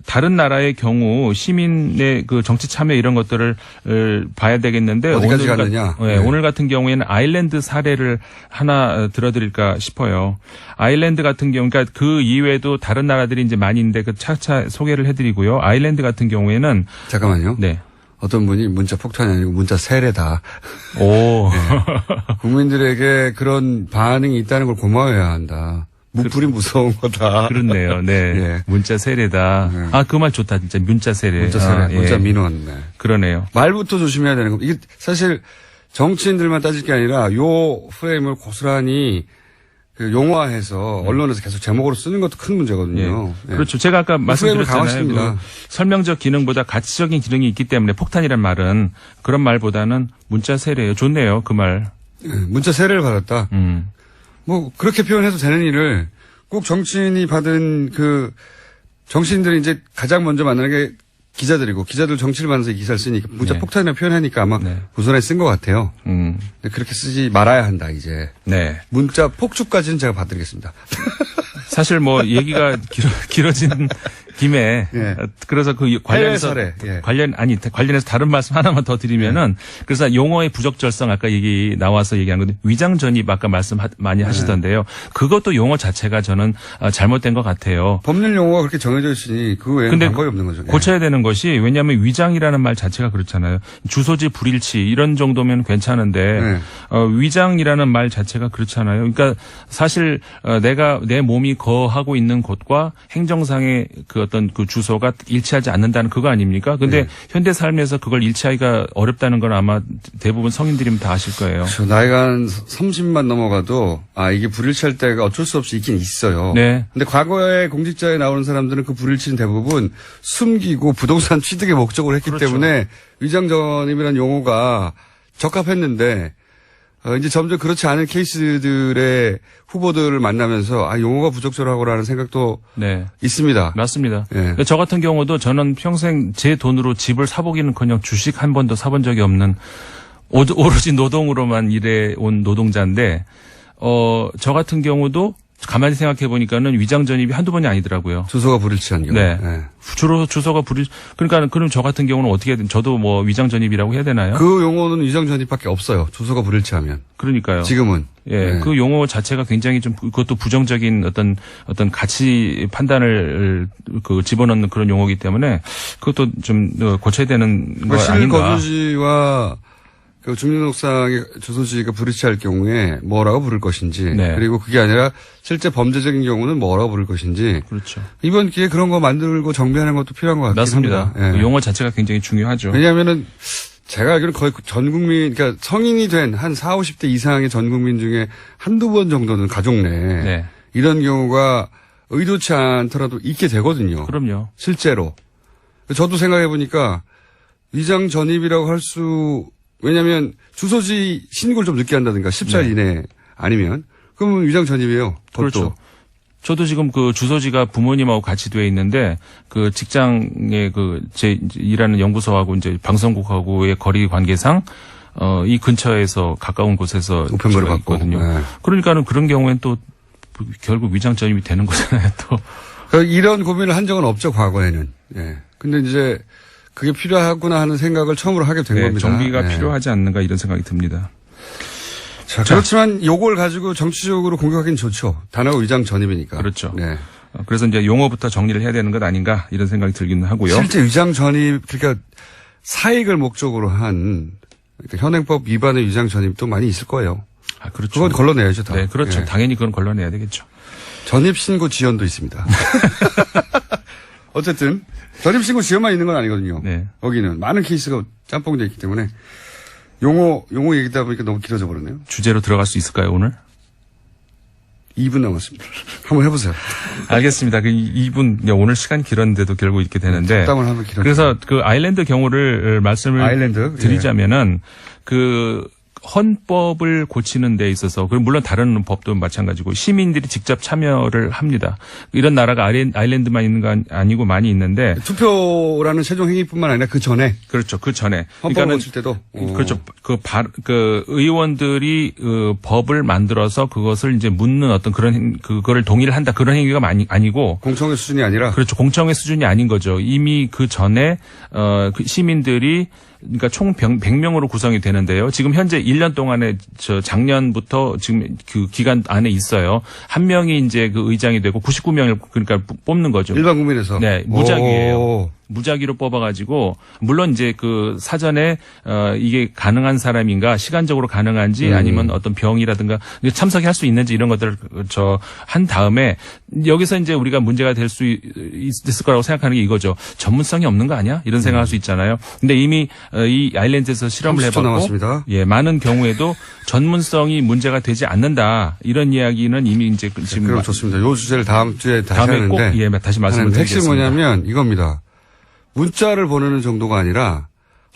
S8: 다른 나라의 경우 시민의 정치 참여 이런 것들을 봐야 되겠는데
S1: 어디까지 갔느냐.
S8: 네. 오늘 같은 경우에는 아일랜드 사례를 하나 들어드릴까 싶어요. 아일랜드 같은 경우, 그러니까 그 이외에도 다른 나라들이 이제 많이 있는데 차차 소개를 해드리고요. 아일랜드 같은 경우에는
S1: 잠깐만요.
S8: 네.
S1: 어떤 분이 문자 폭탄이 아니고 문자 세례다.
S8: 오.
S1: 네. 국민들에게 그런 반응이 있다는 걸 고마워해야 한다. 무풀이 무서운 거다.
S8: 그렇네요. 네.
S1: 예.
S8: 문자 세례다.
S1: 네.
S8: 그 말 좋다. 진짜 문자 세례.
S1: 문자 세례, 문자
S8: 예.
S1: 민원. 네.
S8: 그러네요.
S1: 말부터 조심해야 되는 겁니다. 이게 사실 정치인들만 따질 게 아니라 요 프레임을 고스란히 용화해서 언론에서 계속 제목으로 쓰는 것도 큰 문제거든요.
S8: 예. 그렇죠. 제가 아까 말씀드렸잖아요.
S1: 강화시킵니다.
S8: 설명적 기능보다 가치적인 기능이 있기 때문에 폭탄이란 말은 그런 말보다는 문자 세례예요. 좋네요. 그 말.
S1: 문자 세례를 받았다. 그렇게 표현해도 되는 일을 꼭 정치인이 받은 정치인들이 이제 가장 먼저 만나는 게 기자들이고 기자들 정치를 받아서 이 기사를 쓰니까 문자
S8: 네.
S1: 폭탄이라고 표현하니까 아마
S8: 네.
S1: 고선에 쓴 것 같아요. 그렇게 쓰지 말아야 한다, 이제.
S8: 네.
S1: 문자 폭주까지는 제가 봐드리겠습니다.
S8: 사실 얘기가 길어진 김에
S1: 예.
S8: 그래서 관련해서
S1: 사례. 예.
S8: 관련해서 다른 말씀 하나만 더 드리면은 그래서 용어의 부적절성 아까 나와서 얘기한 건데 위장 전입 아까 말씀 많이 하시던데요. 그것도 용어 자체가 저는 잘못된 것 같아요.
S1: 법률 용어가 그렇게 정해져 있으니 그 외에는 방법이 없는 거죠.
S8: 고쳐야 되는 것이 왜냐하면 위장이라는 말 자체가 그렇잖아요. 주소지 불일치 이런 정도면 괜찮은데 위장이라는 말 자체가 그렇잖아요. 그러니까 사실 내가 내 몸이 거하고 있는 곳과 행정상의 어떤 주소가 일치하지 않는다는 그거 아닙니까? 근데 현대 삶에서 그걸 일치하기가 어렵다는 건 아마 대부분 성인들이면 다 아실 거예요.
S1: 그렇죠. 나이가 한 30만 넘어가도 이게 불일치할 때가 어쩔 수 없이 있긴 있어요.
S8: 네.
S1: 근데 과거에 공직자에 나오는 사람들은 그 불일치는 대부분 숨기고 부동산 취득의 목적으로 했기
S8: 그렇죠.
S1: 때문에 위장 전입이라는 용어가 적합했는데 이제 점점 그렇지 않은 케이스들의 후보들을 만나면서 용어가 부적절하고라는 생각도
S8: 네.
S1: 있습니다.
S8: 맞습니다.
S1: 예.
S8: 그러니까 저 같은 경우도 저는 평생 제 돈으로 집을 사보기는커녕 주식 한 번도 사본 적이 없는 오로지 노동으로만 일해온 노동자인데 저 같은 경우도 가만히 생각해 보니까는 위장 전입이 한두 번이 아니더라고요.
S1: 주소가 불일치한 경우.
S8: 네.
S1: 네.
S8: 주로 주소가 그러니까 그럼 저 같은 경우는 어떻게 해야 저도 뭐 위장 전입이라고 해야 되나요?
S1: 그 용어는 위장 전입밖에 없어요. 주소가 불일치하면.
S8: 그러니까요.
S1: 지금은.
S8: 예,
S1: 네.
S8: 그 용어 자체가 굉장히 좀 그것도 부정적인 어떤 가치 판단을 집어넣는 그런 용어이기 때문에 그것도 좀 고쳐야 되는 거 아닌가.
S1: 실거주지와 그 주민등록상의 주소지가 불일치할 경우에 뭐라고 부를 것인지,
S8: 네.
S1: 그리고 그게 아니라 실제 범죄적인 경우는 뭐라고 부를 것인지,
S8: 그렇죠.
S1: 이번 기회에 그런 거 만들고 정비하는 것도 필요한 것 같긴
S8: 맞습니다.
S1: 합니다. 예.
S8: 그 용어 자체가 굉장히 중요하죠.
S1: 왜냐하면은 제가 알기로는 거의 전 국민, 그러니까 성인이 된 한 40, 50대 이상의 전 국민 중에 한두 번 정도는 가족 내에
S8: 네.
S1: 이런 경우가 의도치 않더라도 있게 되거든요.
S8: 그럼요.
S1: 실제로. 저도 생각해 보니까 위장 전입이라고 왜냐면 주소지 신고를 좀 늦게 한다든가 10살
S8: 네.
S1: 이내 아니면 그러면 위장 전입이에요. 그것도.
S8: 그렇죠. 저도 지금 그 주소지가 부모님하고 같이 돼 있는데 그 직장에 제 일하는 연구소하고 이제 방송국하고의 거리 관계상 이 근처에서 가까운 곳에서
S1: 우편물을
S8: 제가
S1: 받고.
S8: 있거든요.
S1: 네.
S8: 그러니까는 그런 경우엔 또 결국 위장 전입이 되는 거잖아요. 또.
S1: 그러니까 이런 고민을 한 적은 없죠, 과거에는. 예. 근데 이제 그게 필요하구나 하는 생각을 처음으로 하게 된 겁니다.
S8: 정비가
S1: 예.
S8: 필요하지 않는가 이런 생각이 듭니다.
S1: 자, 그렇지만 요걸 가지고 정치적으로 공격하기는 좋죠. 단어가 위장 전입이니까.
S8: 그렇죠.
S1: 네.
S8: 그래서 이제 용어부터 정리를 해야 되는 것 아닌가 이런 생각이 들기는 하고요.
S1: 실제 위장 전입, 그러니까 사익을 목적으로 한 그러니까 현행법 위반의 위장 전입도 많이 있을 거예요.
S8: 그렇죠.
S1: 그건 걸러내야죠, 다.
S8: 네, 그렇죠.
S1: 예.
S8: 당연히 그건 걸러내야 되겠죠.
S1: 전입신고 지연도 있습니다. 어쨌든 전입신고 지연만 있는 건 아니거든요.
S8: 네.
S1: 거기는 많은 케이스가 짬뽕되어 있기 때문에 용어 얘기다 보니까 너무 길어져 버렸네요.
S8: 주제로 들어갈 수 있을까요, 오늘?
S1: 2분 남았습니다. 한번 해보세요.
S8: 알겠습니다. 그 2분, 오늘 시간 길었는데도 결국 이렇게 되는데.
S1: 잡담을 하면 길어져.
S8: 그래서 그 아일랜드 경우를 말씀을
S1: 아일랜드?
S8: 드리자면은 그 헌법을 고치는 데 있어서, 그리고 물론 다른 법도 마찬가지고 시민들이 직접 참여를 합니다. 이런 나라가 아일랜드만 있는 거 아니고 많이 있는데.
S1: 투표라는 최종 행위뿐만 아니라 그 전에.
S8: 그렇죠. 그 전에.
S1: 헌법을 고칠 때도.
S8: 그렇죠. 그 의원들이 법을 만들어서 그것을 이제 묻는 어떤 그거를 동의를 한다. 그런 행위가 아니고.
S1: 공청회 수준이 아니라.
S8: 그렇죠. 공청회 수준이 아닌 거죠. 이미 그 전에 그 시민들이 그러니까 총 100명으로 구성이 되는데요. 지금 현재 1년 동안에 작년부터 지금 그 기간 안에 있어요. 한 명이 이제 그 의장이 되고 99명을 그러니까 뽑는 거죠.
S1: 일반 국민에서.
S8: 네, 무작위예요. 무작위로 뽑아가지고 물론 이제 그 사전에 이게 가능한 사람인가 시간적으로 가능한지 아니면 어떤 병이라든가 참석할 수 있는지 이런 것들을 한 다음에 여기서 이제 우리가 문제가 될 수 있을 거라고 생각하는 게 이거죠. 전문성이 없는 거 아니야? 이런 생각할 수 있잖아요. 근데 이미 이 아일랜드에서 실험을
S1: 30초
S8: 해봤고
S1: 남았습니다.
S8: 예, 많은 경우에도 전문성이 문제가 되지 않는다 이런 이야기는 이미 이제 지금
S1: 그럼 좋습니다. 요 주제를 다음 주에 다시
S8: 다음에 꼭
S1: 하는데.
S8: 다시 말씀을
S1: 핵심
S8: 드리겠습니다.
S1: 뭐냐면 이겁니다. 문자를 보내는 정도가 아니라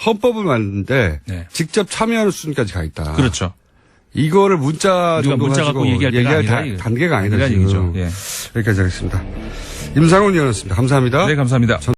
S1: 헌법을 만드는데
S8: 네.
S1: 직접 참여하는 수준까지 가 있다.
S8: 그렇죠.
S1: 이거를 문자 정도
S8: 문자
S1: 가지고
S8: 갖고 얘기할 때가 아니라
S1: 단계가 아니다.
S8: 이런
S1: 지금.
S8: 얘기죠. 예.
S1: 여기까지 하겠습니다. 임상훈 의원이었습니다. 감사합니다.
S8: 네, 감사합니다.